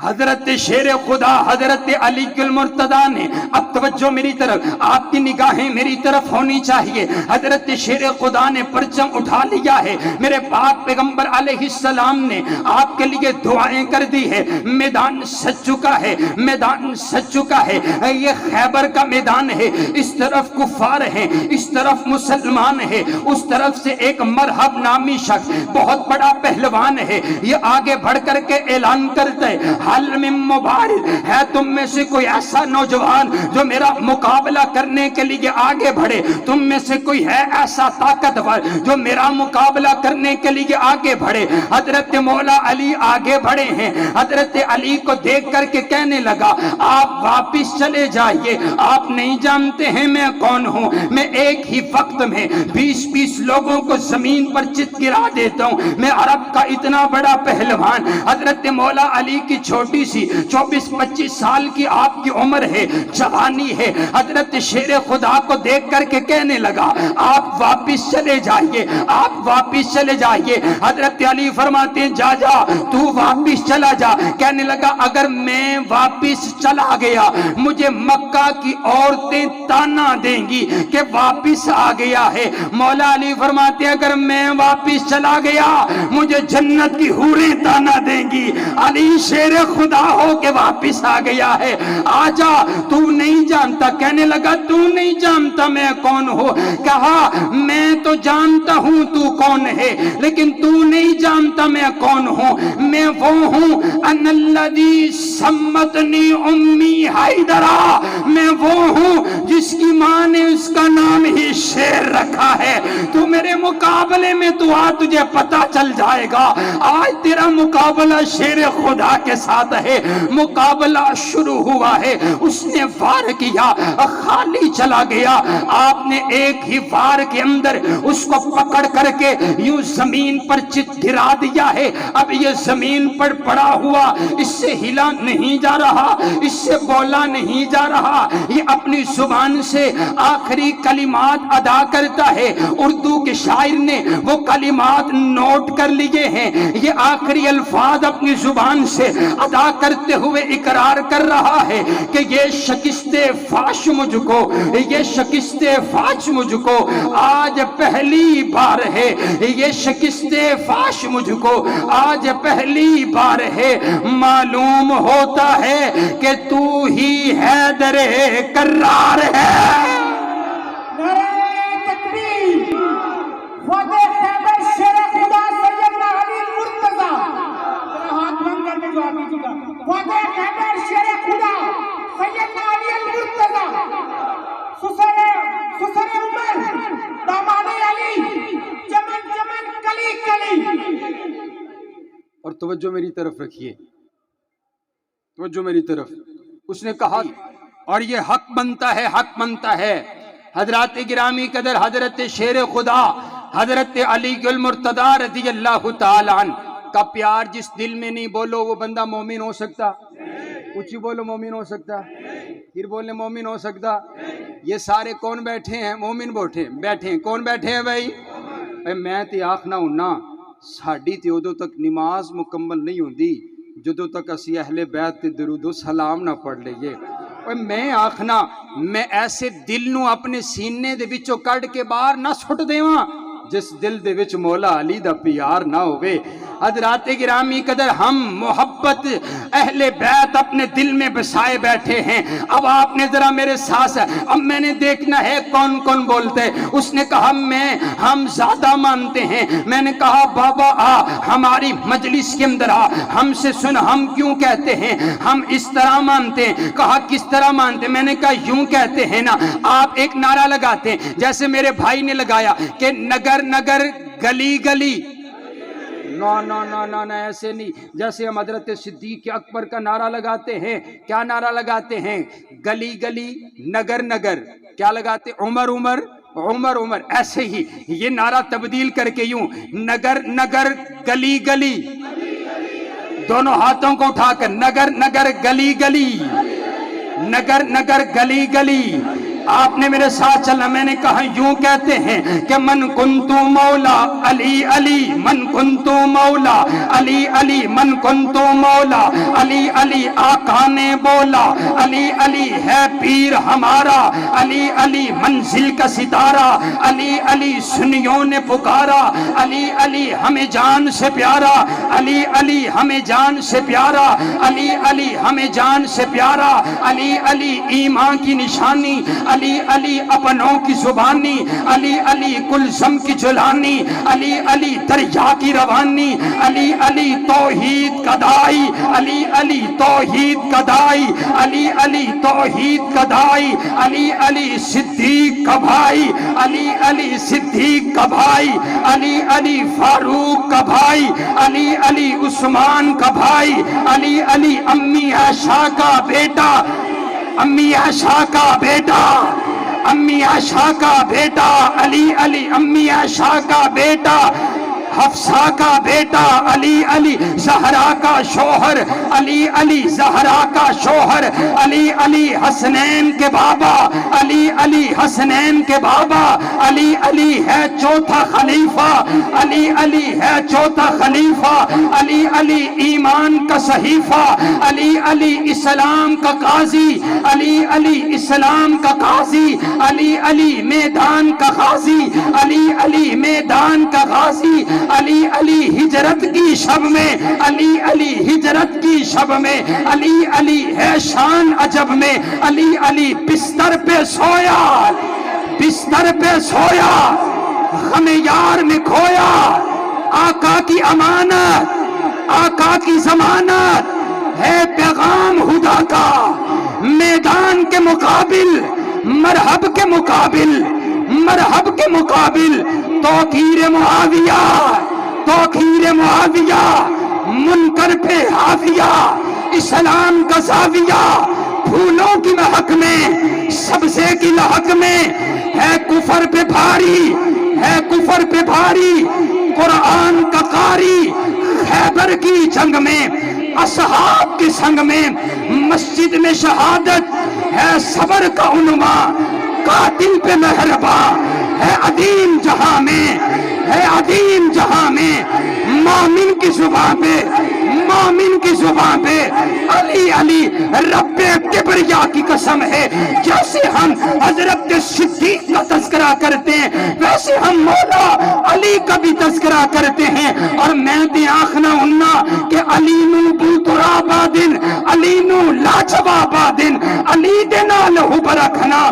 حضرت شیر خدا حضرت علی المرتضیٰ نے، اب توجہ میری طرف، آپ کی نگاہیں میری طرف ہونی چاہیے۔ حضرت شیر خدا نے پرچم اٹھا لیا ہے، میرے پاک پیغمبر علیہ السلام نے آپ کے لیے دعائیں کر دی ہے، میدان سج چکا ہے، میدان سج چکا ہے۔ یہ خیبر کا میدان ہے، اس طرف کفار ہیں، اس طرف مسلمان ہیں، اس طرف سے ایک مرحب نامی شخص بہت بڑا پہلوان ہے، یہ آگے بڑھ کر کے اعلان کرتا ہے، حل من مبارز، ہے تم میں سے کوئی ایسا نوجوان جو میرا مقابلہ کرنے کے لیے آگے بڑھے؟ تم میں سے کوئی ہے ایسا طاقتور جو میرا مقابلہ کرنے کے لیے آگے بڑھے؟ حضرت مولا علی آگے بڑھے ہیں، حضرت علی کو دیکھ کر کے کہنے لگا آپ واپس چلے جائیے، آپ نہیں جانتے ہیں میں کون ہوں، میں ایک ہی وقت میں 20 لوگوں کو زمین پر چت گرا دیتا ہوں، میں عرب کا اتنا بڑا پہلوان۔ حضرت مولا علی کی چھوٹی سی 24-25 سال کی آپ کی عمر ہے، جوانی ہے، حضرت شیر خدا کو دیکھ کر کے کہنے لگا آپ واپس چلے جائیے، آپ واپس چلے جائیے۔ حضرت علی فرماتے ہیں جا جا تو واپس چلا جا۔ کہنے لگا اگر میں واپس چلا گیا مجھے مکہ کی عورتیں تانا دیں گی کہ واپس آ گیا ہے۔ مولا علی فرماتے ہیں اگر میں واپس چلا گیا مجھے جنت کی حوریں تانا دیں گی۔ علی شیر خدا ہو کے واپس آ گیا ہے، آجا تو نہیں جانتا۔ کہنے لگا تو نہیں جانتا میں کون ہوں؟ کہا میں تو جانتا ہوں تو کون ہے، لیکن تو نہیں جانتا میں کون ہوں۔ میں وہ ہوں ان الذی سمتنی امی حیدرہ، میں وہ ہوں جس کی ماں نے اس کا نام ہی شیر رکھا ہے۔ تو میرے مقابلے میں تو آ تجھے پتا چل جائے گا، آج تیرا مقابلہ شیر خدا کے ساتھ ہے۔ مقابلہ شروع ہوا ہے، اس نے وار کیا، خالی چلا گیا، آپ نے ایک ہی وار کے اندر اس کو پکڑ کر کے یوں زمین پر چت گرا دیا ہے۔ اب یہ زمین پر پڑا ہوا، اس سے ہلا نہیں جا رہا، اس سے بولا نہیں جا رہا، یہ اپنی زبان سے آخری کلمات ادا کرتا ہے۔ اردو کے شاعر نے وہ کلمات نوٹ کر لیے ہیں، یہ آخری الفاظ اپنی زبان سے ادا کرتے ہوئے اقرار کر رہا ہے کہ یہ شکست فاش مجھ کو، یہ شکست فاش مجھ کو آج پہلی بار ہے، یہ شکست فاش مجھ کو آج پہلی بار ہے۔ معلوم ہوتا ہے کہ تو ہی حیدر کرار ہے۔ نعرہ تکبیر، فاتح خیبر شیر خدا سیدنا علی المرتضیٰ، ذرا ہاتھ بند کر کے دعا کیجیے گا۔ فاتح خیبر شیر خدا سیدنا علی المرتضیٰ، سسر عمر، داماد علی، چمن چمن کلی کلی۔ اور توجہ میری طرف رکھیے، توجہ میری طرف۔ اس نے کہا اور یہ حق بنتا ہے، حق بنتا ہے۔ حضرات گرامی قدر حضرت شیر خدا حضرت علی المرتضیٰ رضی اللہ تعالیٰ عنہ کا پیار جس دل میں نہیں، بولو وہ بندہ مومن ہو سکتا؟ اونچی بولو مومن ہو سکتا؟ پھر بولنے مومن ہو سکتا؟ یہ سارے کون بیٹھے ہیں؟ مومن بیٹھے ہیں۔ کون بیٹھے ہیں بھائی؟ میں تے آخنا ہوں نا، ساڑی تے ادو تک نماز مکمل نہیں ہوندی جدو تک اسی اہل بیت تے درود و سلام نہ پڑھ لئیے۔ میں آخنا میں ایسے دل نو اپنے سینے دے وچوں کڈ کے باہر نہ سٹ دیواں جس دل دے وچ مولا علی دا پیار نہ ہوئے۔ حضرات گرامی قدر، ہم محبت اہل بیت اپنے دل میں بسائے بیٹھے ہیں۔ اب آپ نے ذرا میرے ساتھ، اب میں نے دیکھنا ہے کون کون بولتے۔ اس نے کہا ہم زیادہ مانتے ہیں۔ میں نے کہا بابا آ ہماری مجلس کے اندر آ، ہم سے سن ہم کیوں کہتے ہیں، ہم اس طرح مانتے ہیں۔ کہا کس طرح مانتے؟ میں نے کہا یوں کہتے ہیں نا، آپ ایک نعرہ لگاتے ہیں جیسے میرے بھائی نے لگایا کہ نگر نگر گلی گلی، نو نو نو نو نو ایسے نہیں، جیسے ہم حضرت صدیق اکبر کا نعرہ لگاتے ہیں۔ کیا نعرہ لگاتے ہیں؟ گلی گلی نگر نگر۔ کیا لگاتے؟ عمر عمر عمر عمر۔ ایسے ہی یہ نعرہ تبدیل کر کے یوں نگر نگر گلی گلی، دونوں ہاتھوں کو اٹھا کر نگر نگر گلی گلی، نگر نگر گلی گلی۔ آپ نے میرے ساتھ چلنا۔ میں نے کہا یوں کہتے ہیں کہ من کنتو مولا علی علی، من کنتو مولا علی علی، من کنتو مولا علی علی۔ آقا نے بولا علی علی ہے پیر ہمارا، علی علی منزل کا ستارہ، علی علی سنیوں نے پکارا، علی علی ہمیں جان سے پیارا، علی علی ہمیں جان سے پیارا، علی علی ہمیں جان سے پیارا، علی علی ایمان کی نشانی، علی علی اپنوں کی زبانی، علی علی کلثم کی جلانی، علی علی دریا کی روانی، علی علی توحید کا دائی، علی علی توحید کا دائی، علی علی توحید کا دائی، علی علی صدیق کا بھائی، علی علی صدیق کا بھائی، علی علی فاروق کا بھائی، علی علی عثمان کا بھائی، علی علی امی عائشہ کا بیٹا، امی عائشہ کا بیٹا، امی عائشہ کا بیٹا، علی علی امی عائشہ کا بیٹا، حفصہ کا بیٹا، علی علی زہرا کا شوہر، علی علی زہرا کا شوہر، علی علی حسنین کے بابا، علی علی حسنین کے بابا، علی علی ہے چوتھا خلیفہ، علی علی ہے چوتھا خلیفہ، علی علی ایمان کا صحیفہ، علی علی اسلام کا قاضی، علی علی اسلام کا قاضی، علی علی میدان کا غازی، علی علی میدان کا غازی، علی علی ہجرت کی شب میں، علی علی ہجرت کی شب میں، علی علی ہے شان عجب میں، علی علی بستر پہ سویا، بستر پہ سویا، غم یار میں کھویا، آقا کی امانت، آقا کی ضمانت ہے پیغام خدا کا، میدان کے مقابل مرحب کے مقابل، مرحب کے مقابل توقیر معاویہ، توقیر معاویہ، منکر پہ حاویہ، اسلام کا زاویہ، پھولوں کی مہک میں، سبزے کی لہک میں، ہے کفر پہ بھاری، ہے کفر پہ بھاری، قرآن کا قاری، خیبر کی جنگ میں اصحاب کے سنگ میں، مسجد میں شہادت ہے صبر کا عنوان، قاتل پہ مہربان ہے عظیم جہاں میں، ہے عظیم جہاں میں، مومن کی زبان پہ، مومن کی زبان پہ علی علی رب کبریا کی قسم ہے۔ جیسے ہم حضرت صدیق کا تذکرہ کرتے ہیں ویسے ہم مولا علی کا بھی تذکرہ کرتے ہیں، اور میں دی آخنا ہننا کہ علی نو بوترابا دن، علی نو لاجوابا دن، علی دے نال حب رکھنا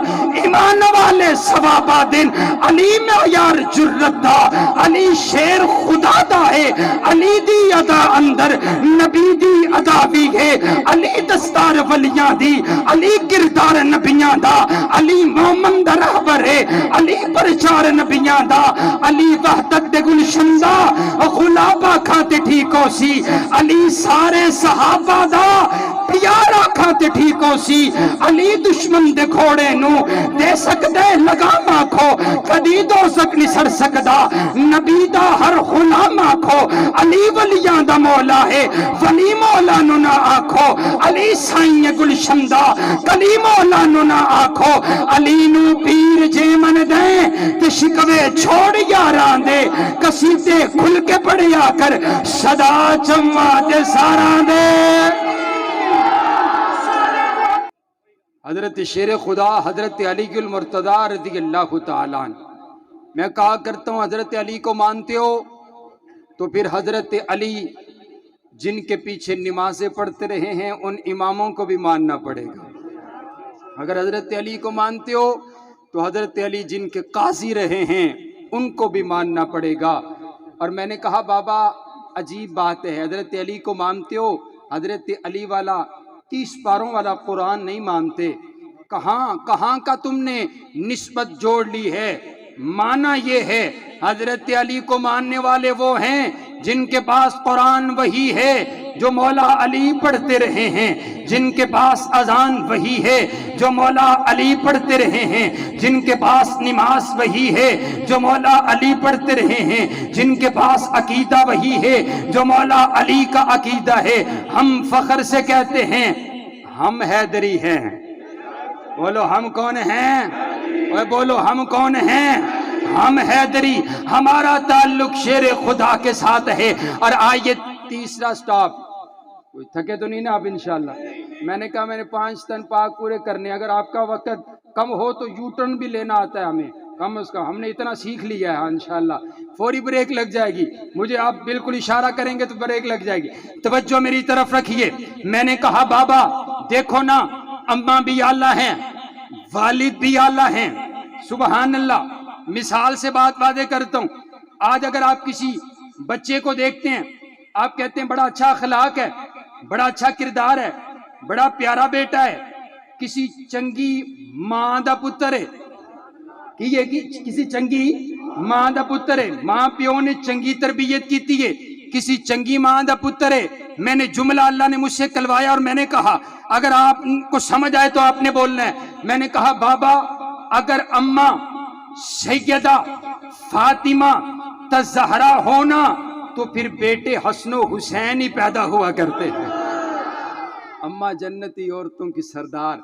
ایمان والے ثوابا دن، علی معیار جرت دا، علی شیر خدا دا ہے، علی دی ادا اندر نبی دی ادا بھی ہے، علی دستار ولیاں دی، علی کردار نبیاں دا، علی مومن دا رہبر ہے، علی پرچار نبیاں دا، علی وحدت دے گلشن دا غلابہ کھاتے ٹھیکو سی، علی سارے صحابہ دا پیارا کھاتے ٹھیکو سی، علی دشمن دے گھوڑے نو دے سکدے لگام آکھو، کدی دوزخ نہیں سڑ سکدا نبی دا ہر غلام آکھو، علی ولیاں دا مولا ہے ولی مولا نو نہ آکھو، علی سائیں گلشن دا کلی مولا نو نہ آکھو، علی نو پیر جے من دیں تے شکوے چھوڑ یاران دے، قصیدے کھل کے پڑھیا کر صدا چموا دے ساراں دے۔ حضرت شیر خدا حضرت علی المرتضی رضی اللہ تعالیٰ عنہ میں کہا کرتا ہوں حضرت علی کو مانتے ہو تو پھر حضرت علی جن کے پیچھے نمازیں پڑھتے رہے ہیں ان اماموں کو بھی ماننا پڑے گا. اگر حضرت علی کو مانتے ہو تو حضرت علی جن کے قاضی رہے ہیں ان کو بھی ماننا پڑے گا. اور میں نے کہا بابا عجیب بات ہے، حضرت علی کو مانتے ہو، حضرت علی والا 30 پاروں والا قرآن نہیں مانتے، کہاں کا تم نے نسبت جوڑ لی ہے؟ مانا یہ ہے حضرت علی کو ماننے والے وہ ہیں جن کے پاس قرآن وہی ہے جو مولا علی پڑھتے رہے ہیں، جن کے پاس اذان وہی ہے جو مولا علی پڑھتے رہے ہیں، جن کے پاس نماز وہی ہے جو مولا علی پڑھتے رہے ہیں، جن کے پاس عقیدہ وہی ہے جو مولا علی کا عقیدہ ہے. ہم فخر سے کہتے ہیں ہم حیدری ہیں. بولو ہم کون ہیں؟ اوے بولو ہم کون ہیں؟ ہم حیدری. ہمارا تعلق شیر خدا کے ساتھ ہے. اور آئیے تیسرا سٹاپ. کوئی تھکے تو نہیں نا آپ انشاءاللہ؟ میں نے کہا میں نے 5 تن پاک پورے کرنے، اگر آپ کا وقت کم ہو تو یو ٹرن بھی لینا آتا ہے ہمیں، کم از کم ہم نے اتنا سیکھ لیا ہے انشاءاللہ. فوری بریک لگ جائے گی، مجھے آپ بالکل اشارہ کریں گے تو بریک لگ جائے گی. توجہ میری طرف رکھیے. میں نے کہا بابا دیکھو نا، اماں بھی اعلیٰ ہیں، والد بھی اعلیٰ ہیں. سبحان اللہ. مثال سے بات واضح کرتا ہوں. آج اگر آپ کسی بچے کو دیکھتے ہیں، آپ کہتے ہیں بڑا اچھا اخلاق ہے، بڑا اچھا کردار ہے، بڑا پیارا بیٹا ہے. کسی چنگی ماں دا پتر ہے، کسی چنگی ماں دا پتر ہے، ماں پیو نے چنگی تربیت کیتی ہے، کسی چنگی ماں دا پتر ہے. میں نے جملہ اللہ نے مجھ سے کلوایا اور میں نے کہا اگر آپ کو سمجھ آئے تو آپ نے بولنا ہے. میں نے کہا بابا اگر اماں سیدہ فاطمہ تزہرا ہونا تو پھر بیٹے حسن و حسین ہی پیدا ہوا کرتے ہیں. اماں جنتی عورتوں کی سردار،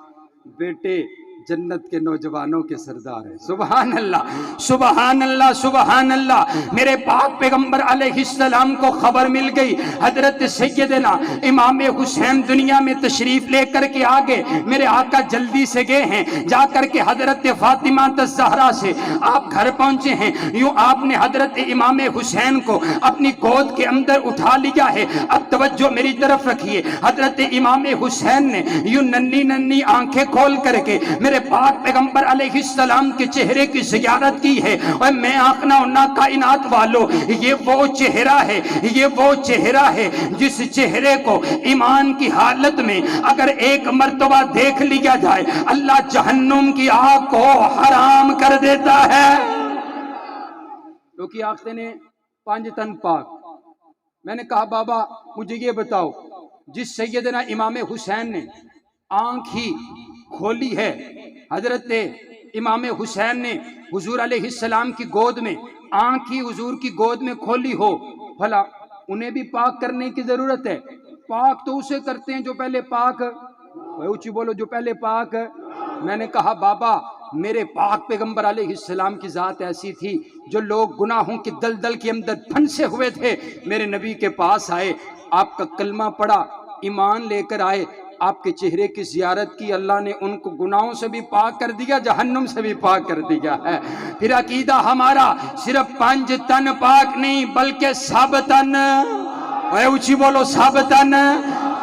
بیٹے جنت کے نوجوانوں کے سردار ہیں. سبحان اللہ سبحان اللہ سبحان اللہ. میرے پاک پیغمبر علیہ السلام کو خبر مل گئی حضرت سیدنا امام حسین دنیا میں تشریف لے کر کے آگے. میرے آقا جلدی سے گئے ہیں، جا کر کے حضرت فاطمہ الزہرا سے آپ گھر پہنچے ہیں. یوں آپ نے حضرت امام حسین کو اپنی گود کے اندر اٹھا لیا ہے. اب توجہ میری طرف رکھیے. حضرت امام حسین نے یوں ننھی ننھی آنکھیں کھول کر کے میرے پاک پیغمبر علیہ السلام کے چہرے کی زیارت کی ہے. اور میں آخنا ہونا کائنات والو، یہ وہ چہرہ ہے، یہ وہ چہرہ ہے جس چہرے کو ایمان کی حالت میں اگر ایک مرتبہ دیکھ لیا جائے اللہ جہنم کی آگ کو حرام کر دیتا ہے. لوگ آختے نے 5 تن پاک. میں نے کہا بابا مجھے یہ بتاؤ، جس سیدنا امام حسین نے آنکھ ہی کھولی ہے، حضرت امام حسین نے حضور علیہ السلام کی گود میں آنکھ ہی حضور کی گود میں کھولی ہو، بھلا انہیں بھی پاک کرنے کی ضرورت ہے؟ پاک تو اسے کرتے ہیں جو پہلے پاک، اونچی بولو، جو پہلے پاک. میں نے کہا بابا میرے پاک پیغمبر علیہ السلام کی ذات ایسی تھی جو لوگ گناہوں کی دلدل کے اندر پھنسے ہوئے تھے، میرے نبی کے پاس آئے، آپ کا کلمہ پڑھا، ایمان لے کر آئے، آپ کے چہرے کی زیارت کی، اللہ نے ان کو گناہوں سے بھی پاک کر دیا، جہنم سے بھی پاک کر دیا ہے. پھر عقیدہ ہمارا صرف 5 تن پاک نہیں بلکہ سب تن، اونچی بولو، سب تن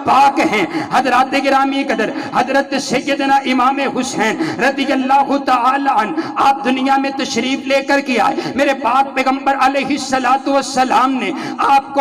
پاک ہیں. حضرات گرامی قدر حضرت سیدنا امام حسین رضی اللہ تعالی عنہ آپ دنیا میں تشریف لے کر کے آئے. میرے پاک پیغمبر علیہ السلام نے آپ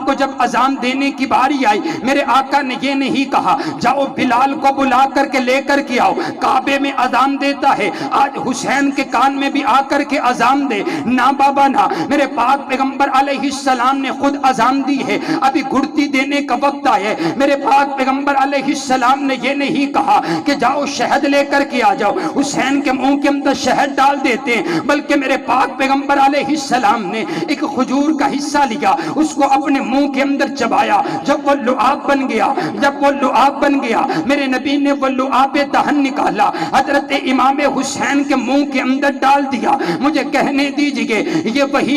کو جب اذان دینے کی باری آئی، میرے آقا نے یہ نہیں کہا جاؤ بلال کو بلا کر کے لے کر کے آؤ، کعبے میں اذان دیتا ہے آج حسین کے کان میں بھی آ کر کے اذان دے. نہ بابا نہ، میرے پاک پیغمبر علیہ السلام نے خود اذان دی ہے، ابھی گڑتی دینے کا وقت ہے. میرے پاک پیغمبر علیہ السلام نے یہ نہیں کہا کہ جاؤ شہد لے کر کے آ جاؤ، حسین کے منہ کے اندر شہد ڈال دیتے ہیں، بلکہ میرے پاک پیغمبر علیہ السلام نے ایک کھجور کا حصہ لیا، اس کو اپنے منہ کے اندر چبایا. جب وہ لعاب بن گیا میرے نبی نے وہ لعاب دہن نکالا، حضرت امام حسین کے منہ کے اندر ڈال دیا. مجھے کہنے دیجئے یہ وہی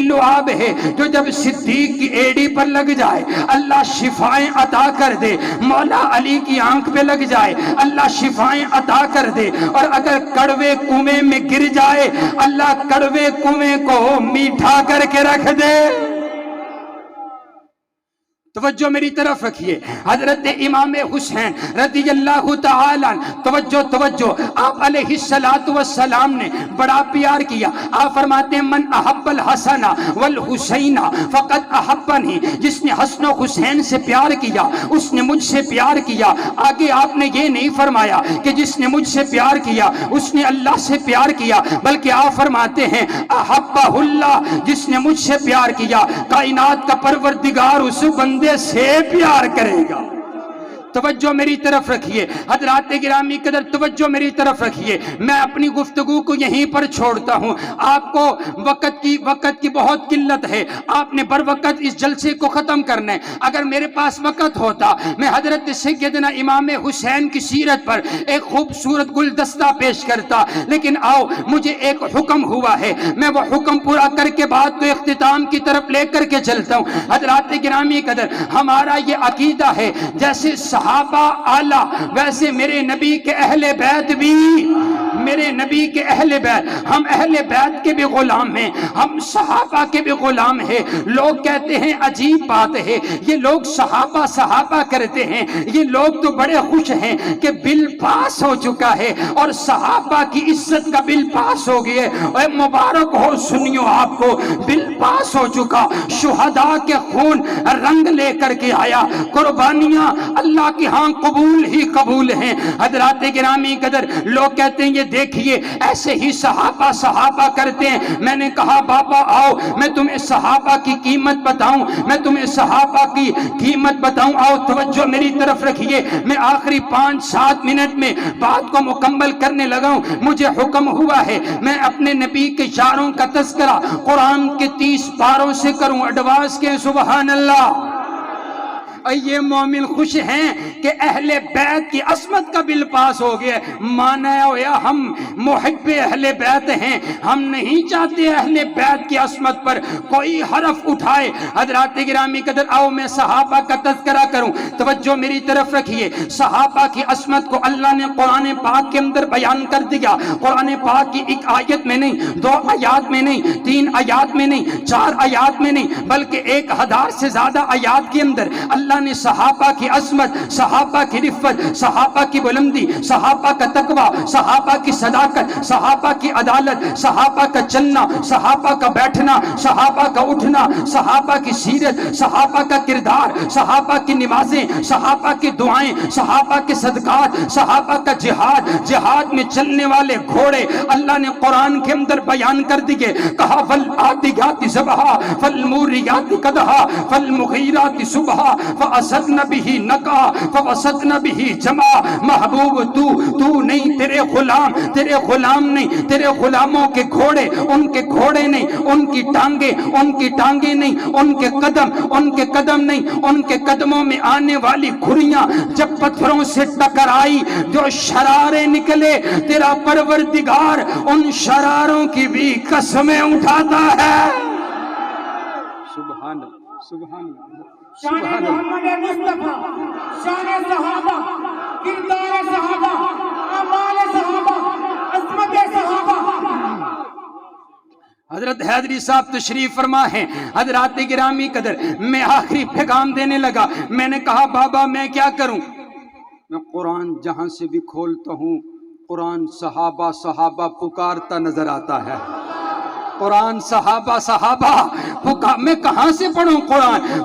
لعاب ہے جو جب صدیق کی ایڑی پر لگ جائے جائے اللہ شفائیں عطا کر دے، مولا علی کی آنکھ پہ لگ جائے اللہ شفائیں عطا کر دے، اور اگر کڑوے کنویں میں گر جائے اللہ کڑوے کنویں کو میٹھا کر کے رکھ دے۔ توجہ میری طرف رکھیے، حضرت امام حسین رضی اللہ تعالیٰ، توجہ آپ علیہ السلام نے بڑا پیار کیا۔ آپ فرماتے ہیں من احب الحسن والحسین فقد احبنی، جس نے حسن و حسین سے پیار کیا اس نے مجھ سے پیار کیا۔ آگے آپ نے یہ نہیں فرمایا کہ جس نے مجھ سے پیار کیا اس نے اللہ سے پیار کیا، بلکہ آپ فرماتے ہیں احبہ اللہ، جس نے مجھ سے پیار کیا کائنات کا پروردگار اس بندے سے پیار کرے گا۔ توجہ میری طرف رکھیے حضرات گرامی قدر، توجہ میری طرف رکھیے۔ میں اپنی گفتگو کو یہیں پر چھوڑتا ہوں، آپ کو وقت کی بہت قلت ہے، آپ نے بر وقت اس جلسے کو ختم کرنا ہے۔ اگر میرے پاس وقت ہوتا میں حضرت سیدنا امام حسین کی سیرت پر ایک خوبصورت گلدستہ پیش کرتا، لیکن آؤ مجھے ایک حکم ہوا ہے، میں وہ حکم پورا کر کے بعد کو اختتام کی طرف لے کر کے چلتا ہوں۔ حضرات گرامی قدر، ہمارا یہ عقیدہ ہے جیسے صحابہ اعلیٰ ویسے میرے نبی کے اہل بیت بھی، میرے نبی کے اہل بیت، ہم اہل بیت کے بھی غلام ہیں، ہم صحابہ کے بھی غلام ہیں۔ لوگ کہتے ہیں عجیب بات ہے، یہ لوگ صحابہ کرتے ہیں، یہ لوگ تو بڑے خوش ہیں کہ بل پاس ہو چکا ہے اور صحابہ کی عزت کا بل پاس ہو گیا ہے۔ اے مبارک ہو، سنیو آپ کو، بل پاس ہو چکا، شہداء کے خون رنگ لے کر کے آیا، قربانیاں اللہ کہ ہاں قبول ہی قبول ہیں۔ حضرات گرامی قدر، لوگ کہتے ہیں یہ دیکھیے ایسے ہی صحابہ کرتے ہیں۔ میں نے کہا بابا آؤ میں تمہیں صحابہ کی قیمت بتاؤں، میں تمہیں صحابہ کی قیمت بتاؤں، آؤ توجہ میری طرف رکھیے۔ میں آخری 5-7 منٹ میں بات کو مکمل کرنے لگا ہوں۔ مجھے حکم ہوا ہے میں اپنے نبی کے یاروں کا تذکرہ قرآن کے 30 پاروں سے کروں، ایڈوانس کے سبحان اللہ۔ یہ مومن خوش ہیں کہ اہل بیت کی عصمت کا بل پاس ہو گیا، مانا ہوا ہم محب اہل بیت ہیں، ہم نہیں چاہتے اہل بیت کی عصمت پر کوئی حرف اٹھائے۔ حضرات گرامی قدر، آؤ میں صحابہ کا تذکرہ کروں، توجہ میری طرف رکھیے۔ صحابہ کی عصمت کو اللہ نے قرآن پاک کے اندر بیان کر دیا۔ قرآن پاک کی ایک آیت میں نہیں، 2 آیات میں نہیں، 3 آیات میں نہیں، 4 آیات میں نہیں، بلکہ 1000 سے زیادہ آیات کے اندر اللہ نے صحابہ کی عظمت، صحابہ کی رفت، صحابہ کی بلندی، صحابہ کا تقوی، صحابہ کی صداقت، صحابہ کی عدالت، صحابہ کا چلنا، صحابہ کا بیٹھنا، صحابہ کا اٹھنا، صحابہ کی سیرت، صحابہ کا کردار، صحابہ کی نمازیں، صحابہ کی دعائیں، صحابہ کے صدقات، صحابہ کا جہاد میں چلنے والے گھوڑے اللہ نے قرآن کے اندر بیان کر دیے۔ کہا والعادیات ضبحا فالموریات قدحا فالمغیرات صبحا فَأَسَدْنَ بِهِ نَقَا فَوَسَدْنَ بِهِ جَمَا۔ محبوب تو نہیں، تیرے غلام نہیں، تیرے غلاموں کے گھوڑے، ان کے گھوڑے نہیں، ان کی ٹانگیں نہیں، ان کے قدم نہیں، ان کے قدموں میں آنے والی گھڑیاں جب پتھروں سے ٹکرائی جو شرارے نکلے، تیرا پروردگار ان شراروں کی بھی قسمیں اٹھاتا ہے۔ سبحان اللہ، سبحان اللہ، شان محمد مصطفیٰ، شان صحابہ، کردار صحابہ، اعمال صحابہ، عظمت صحابہ۔ حضرت حیدری صاحب تشریف فرما ہیں۔ حضرات گرامی قدر، میں آخری پیغام دینے لگا، میں نے کہا بابا میں کیا کروں؟ میں قرآن جہاں سے بھی کھولتا ہوں قرآن صحابہ پکارتا نظر آتا ہے۔ قرآن صحابہ میں کہاں سے پڑھوں؟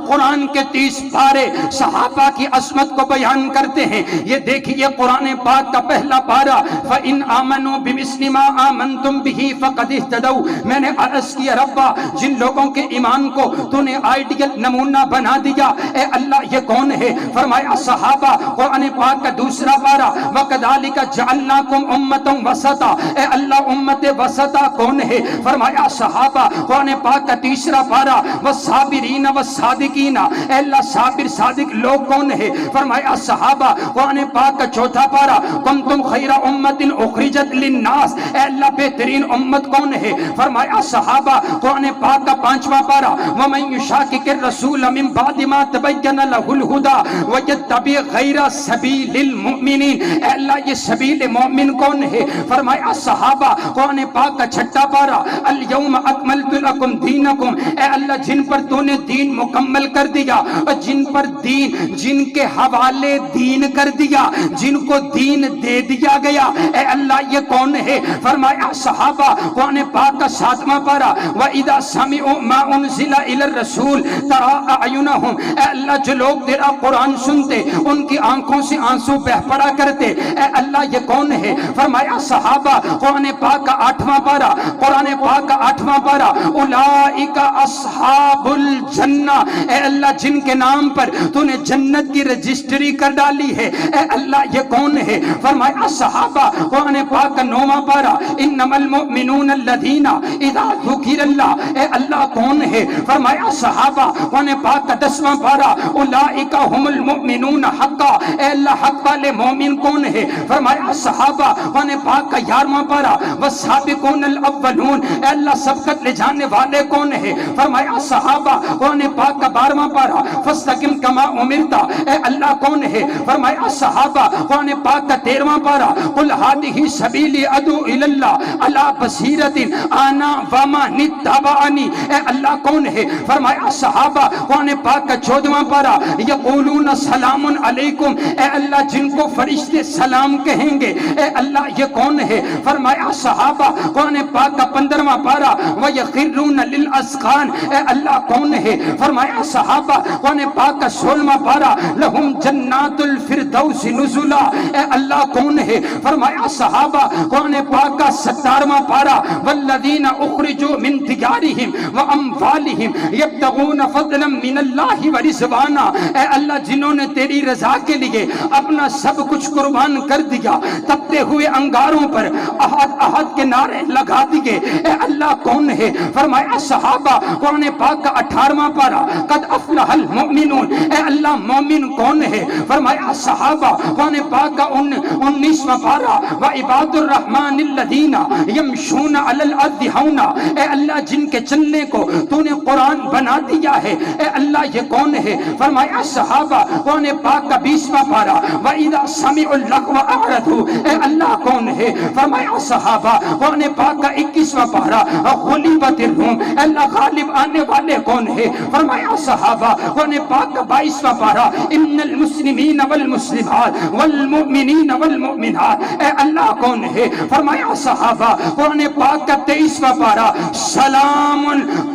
قرآن کے 30 پارے صحابہ کی عظمت کو بیان کرتے ہیں۔ یہ دیکھیے قرآن پاک کا پہلا پارہ، فَإِنْ آمَنُوا بِمِثْلِ مَا آمَنْتُمْ بِهِ فَقَدِ اهْتَدَوْا۔ میں نے عرض کیا ربا جن لوگوں کے ایمان کو تو نے آئیڈیل نمونہ بنا دیا، اے اللہ یہ کون ہے؟ فرمایا صحابہ۔ قرآن پاک کا دوسرا پارہ، وَكَذَلِكَ جَعَلْنَاكُمْ أُمَّةً وَسَطًا۔ اے اللہ امت وسطا کون ہے؟ فرمایا فرمایا صحابہ قرآن پاک کا تیسرا پارا والصابرین والصادقین، اے اللہ صابر صادق لوگ کون ہے؟ فرمایا صحابہ قرآن پاک کا چوتھا پارا کنتم خیر امت اخرجت للناس، اے اللہ بہترین امت کون ہے؟ فرمایا صحابہ قرآن پاک کا پانچواں پارا ومن یشاقق الرسول من بعد ما تبین لہ الہدی ویتبع غیر سبیل المؤمنین، اے اللہ یہ سبیل مومن کون ہے؟ فرمایا صحابہ قرآن پاک کا چھٹا پارا الیوم اکملت لکم دینکم، اے اللہ جن پر تو نے دین مکمل کر دیا، اور جن پر دین جن کے حوالے دین کر دیا، جن کو دین دے دیا گیا، اے اللہ یہ کون ہے؟ فرمایا صحابہ قرآن پاک کا ساتواں پارا وَإِذَا سَمِعُوا مَا أُنزِلَ إِلَى الرَّسُولِ تَرَىٰ أَعْيُنَهُمْ، اے اللہ جو لوگ تیرا قرآن سنتے ان کی آنکھوں سے آنسو بہہ پڑا کرتے، اے اللہ یہ کون ہے؟ فرمایا صحابہ قرآن پاک کا آٹھواں پارا قرآن پاک کا آٹھواں پارا اولئک اصحاب الجنہ، اے اللہ جن کے نام پر تو نے جنت کی رجسٹری کر ڈالی ہے، اے اللہ یہ کون ہے؟ فرمایا صحابہ قرآن پاک کا نوواں پارا انما المؤمنون الذین اذا ذکر اللہ، اے اللہ کون ہے؟ فرمایا صحابہ قرآن پاک کا دسواں پارا اولئک هم المؤمنون حقا، اے اللہ حق والے مومن کون ہے؟ فرمایا صحابہ قرآن پاک کا 11واں پارا والسابقون الاولون، اے اللہ سبقت لے جانے والے کون ہے؟ فرمایا صحابہ قرآن پاک کا 12واں پارا فاستقم کما امرت، اے اللہ کون ہے؟ فرمایا صحابہ قرآن پاک کا 13واں پارا قل ھذہ سبیلی ادعو الی اللہ علی بصیرۃ انا ومن اتبعنی، اے اللہ کون ہے؟ فرمایا صحابہ قرآن پاک کا 14واں پارا یقولون سلام علیکم، اے اللہ جن کو فرشتے سلام کہیں گے، اے اللہ یہ کون ہے؟ فرمایا صحابہ قرآن پاک کا 15واں پارا وَيَخِرُّونَ لِلْأَذْقَانِ، اے اللہ کون ہے؟ فرمایا صحابہ قرآن پاک کا 16واں پارا لَهُمْ جَنَّاتُ الْفِرْدَوْسِ نُزُلًا، اے اللہ کون ہے؟ فرمایا صحابہ قرآن پاک کا 17واں پارا وَالَّذِينَ أُخْرِجُوا مِنْ دِيَارِهِمْ وَأَمْوَالِهِمْ يَبْتَغُونَ فَضْلًا مِنَ اللَّهِ وَرِضْوَانًا، اے اللہ جنہوں نے تیری رضا کے لیے اپنا سب کچھ قربان کر دیا، تپتے ہوئے انگاروں پر احد احد کے نعرے لگا دیے، اے اللہ کون ہے؟ فرمایا صحابہ قرآن پاک کا 18واں پارا قد افلح المؤمنون، اے اللہ مومن کون ہے؟ فرمایا صحابہ قرآن پاک کا 19واں پارا وعباد الرحمن الذین یمشون علی الارض ہونا، اے اللہ جن کے چلنے کو تو نے قرآن بنا دیا ہے، اے اللہ یہ کون ہے؟ فرمایا صحابہ قرآن پاک کا 20واں پارا وَإِذَا سَمِعُوا اللَّغْوَ أَعْرَضُوا، اے اللہ کون ہے؟ فرمایا صحابہ قرآن پاک کا 21واں پارا غُلِبَتِ الرُّومُ، اے اللہ غالب آنے والے کون ہے؟ فرمایا صحابہ قرآن پاک کا 22واں پارا ان المسلمین والمسلمات والمؤمنین والمؤمنات، اے اللہ کون ہے؟ فرمایا صحابہ قرآن پاک کا 23واں پارا سلام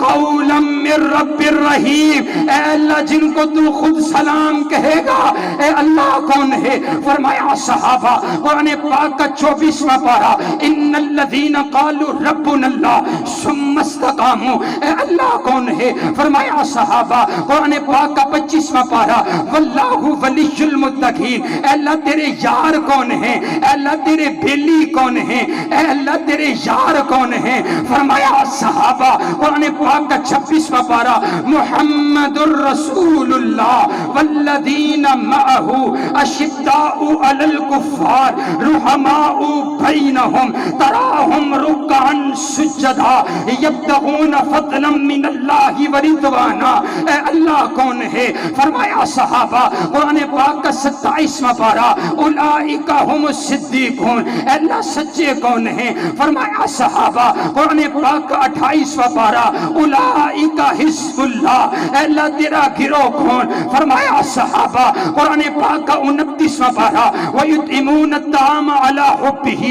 قولا من رب الرحیم، اے اللہ جن کو تو خود سلام کہے گا، اے اللہ کون ہے؟ فرمایا صحابہ قرآن پاک کا 24واں پارا ان الذین قالوا ربنا اللہ ثم استقاموا، اے اللہ کون ہے؟ فرمایا صحابہ قرآن پاک کا 25واں پارا واللہ ولی المتقین، اے اللہ تیرے یار کون ہیں؟ اے اللہ تیرے بیلی کون ہیں؟ اے اللہ تیرے یار کون ہیں؟ فرمایا صحابہ قرآن پاک کا 26واں پارا محمد الرسول اللہ والذین معہ اشداء علی الکفار رحماء بینہم تراہم رکعا سجدا یبتغون فضلا من اللہ ورضوانا، اے اللہ کون ہے؟ فرمایا صحابہ قرآن پاک کا 27واں پارا اولئک هم الصدیقون، اے اللہ سچے کون ہیں؟ فرمایا صحابہ قرآن پاک کا 28واں پارا اولئک حزب اللہ، اے اللہ تیرا گروہ کون؟ فرمایا صحابہ قرآن پاک کا 29واں پارا وَيُطْعِمُونَ الطَّعَامَ عَلَى حُبِّهِ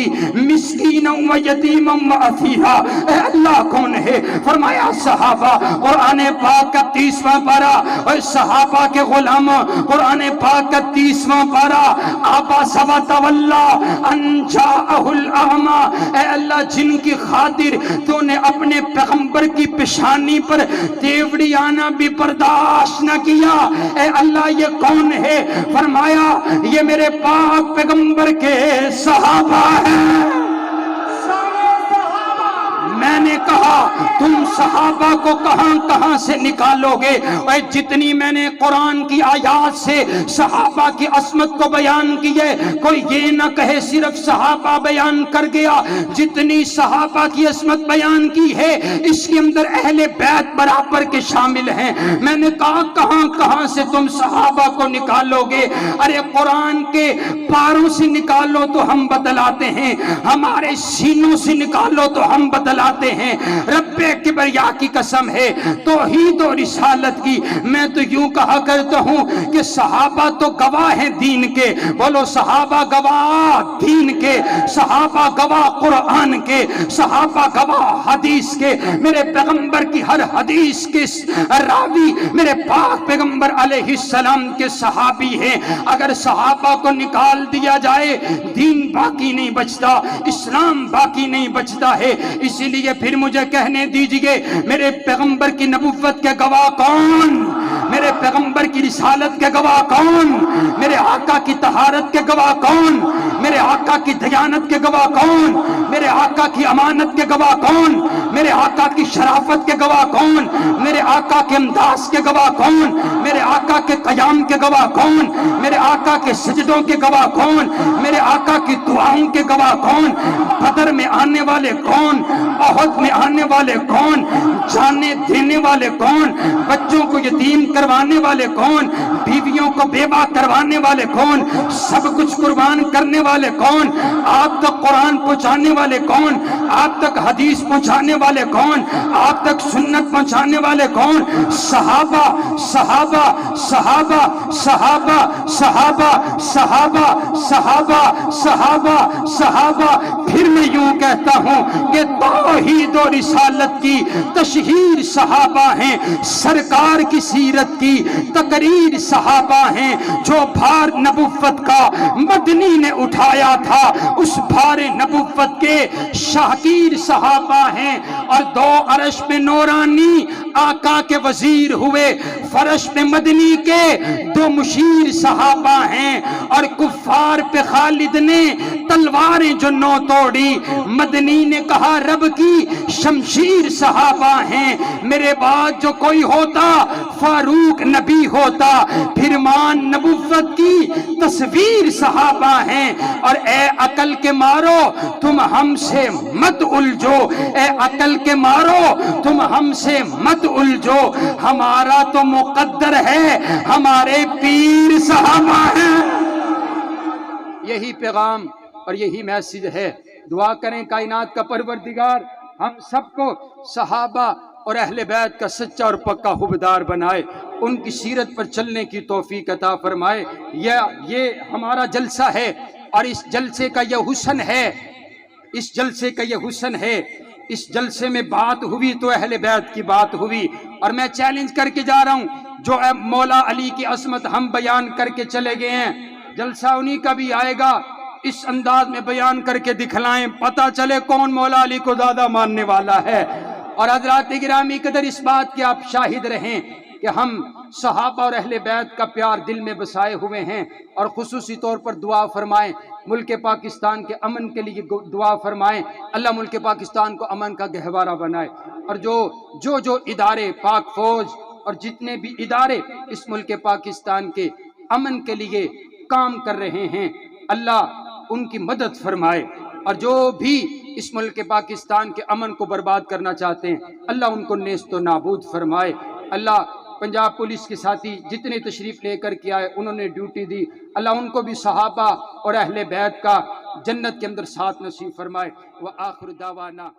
مِسْكِينًا وَيَتِيمًا وَأَسِيرًا، اے اللہ کون ہے؟ فرمایا صحابہ قرآن پاک کا 30واں پارا اور صحابہ کے غلاموں قرآن پاک کا 30واں پارا عبس وتولی ان جاءہ الاعمی، اے اللہ جن کی خاطر تو نے اپنے پیغمبر کی پیشانی پر تیوڑی آنا بھی برداشت نہ کیا، اے اللہ یہ کون ہے؟ فرمایا یہ میرے پاک پیغمبر کے صحابہ ہیں۔ میں نے کہا تم صحابہ کو کہاں کہاں سے نکالو گے؟ اور جتنی میں نے قرآن کی آیات سے صحابہ کی عظمت کو بیان کی ہے، کوئی یہ نہ کہے صرف صحابہ بیان کر گیا، جتنی صحابہ کی عظمت بیان کی ہے اس کے اندر اہل بیت برابر کے شامل ہیں۔ میں نے کہا کہاں کہاں سے تم صحابہ کو نکالو گے؟ ارے قرآن کے پاروں سے نکالو تو ہم بتلاتے ہیں، ہمارے سینوں سے نکالو تو ہم بتلاتے ہیں۔ رب کبریا کی قسم ہے توحید و رسالت کی، میں تو یوں کہا کرتا ہوں کہ صحابہ تو گواہ ہیں دین کے، بولو صحابہ گواہ دین کے، صحابہ گواہ قرآن کے، صحابہ گواہ حدیث کے، میرے پیغمبر کی ہر حدیث کے راوی میرے پاک پیغمبر علیہ السلام کے صحابی ہیں۔ اگر صحابہ کو نکال دیا جائے دین باقی نہیں بچتا، اسلام باقی نہیں بچتا ہے۔ اسی لیے پھر مجھے کہنے دیجئے میرے پیغمبر کی نبوت کے گواہ کون؟ میرے پیغمبر کی رسالت کے گواہ کون؟ میرے آقا کی طہارت کے گواہ کون؟ میرے آقا کی دیانت کے گواہ کون؟ میرے آقا کی امانت کے گواہ کون؟ میرے آقا کی شرافت کے گواہ کون؟ میرے آقا کے انداز کے گواہ کون؟ میرے آقا کے قیام کے گواہ کون؟ میرے آقا کے سجدوں کے گواہ کون؟ میرے آقا کی دعاؤں کے گواہ کون؟ بدر میں آنے والے کون؟ احد میں آنے والے کون؟ جانے دینے والے کون؟ بچوں کو یتیم کروانے والے کون؟ بیویوں کو بیوہ کروانے والے کون؟ سب کچھ قربان کرنے والے کون؟ آپ تک قرآن پہنچانے والے کون؟ آپ تک حدیث پہنچانے والے کون؟ آپ تک سنت پہنچانے والے کون؟ صحابہ صحابہ صحابہ صحابہ صحابہ صحابہ صحابہ صحابہ صحابہ۔ پھر میں یوں کہتا ہوں کہ توحید و رسالت کی تشہیر صحابہ ہیں، سرکار کی سیرت کی تقریر صحابہ ہیں۔ جو بھار نبوت کا مدنی نے اٹھایا تھا اس بھار نبوت کے شاکر صحابہ ہیں، اور دو عرش پہ نورانی آقا کے وزیر ہوئے، فرش پہ مدنی کے دو مشیر صحابہ ہیں، اور کفار پہ خالد نے تلواریں جو نو توڑی، مدنی نے کہا رب کی شمشیر صحابہ ہیں۔ میرے بعد جو کوئی ہوتا فاروق نبی ہوتا، پھر مان نبوت کی تصویر صحابہ ہیں۔ اور اے عقل کے مارو تم ہم سے مت الجھو، اے عقل کے مارو تم ہم سے مت الجھو، ہمارا تو مقدر ہے، ہمارے پیر صحابہ ہیں۔ یہی پیغام اور یہی میسج ہے۔ دعا کریں کائنات کا پروردگار ہم سب کو صحابہ اور اہل بیت کا سچا اور پکا حبدار بنائے، ان کی سیرت پر چلنے کی توفیق عطا فرمائے۔ یہ ہمارا جلسہ ہے، اور اس جلسے کا یہ حسن ہے، اس جلسے کا یہ حسن ہے۔ اس جلسے میں بات ہوئی تو اہل بیت کی بات ہوئی، اور میں چیلنج کر کے جا رہا ہوں جو مولا علی کی عظمت ہم بیان کر کے چلے گئے ہیں، جلسہ انہی کا بھی آئے گا، اس انداز میں بیان کر کے دکھلائیں، پتہ چلے کون مولا علی کو زیادہ ماننے والا ہے۔ اور حضرات گرامی قدر اس بات کے آپ شاہد رہیں کہ ہم صحابہ اور اہل بیت کا پیار دل میں بسائے ہوئے ہیں، اور خصوصی طور پر دعا فرمائیں ملک پاکستان کے امن کے لیے، دعا فرمائیں اللہ ملک پاکستان کو امن کا گہوارہ بنائے، اور جو ادارے پاک فوج اور جتنے بھی ادارے اس ملک پاکستان کے امن کے لیے کام کر رہے ہیں اللہ ان کی مدد فرمائے، اور جو بھی اس ملک پاکستان کے امن کو برباد کرنا چاہتے ہیں اللہ ان کو نیست و نابود فرمائے۔ اللہ پنجاب پولیس کے ساتھی جتنے تشریف لے کر کے آئے انہوں نے ڈیوٹی دی، اللہ ان کو بھی صحابہ اور اہل بیت کا جنت کے اندر ساتھ نصیب فرمائے۔ وآخر دعوانا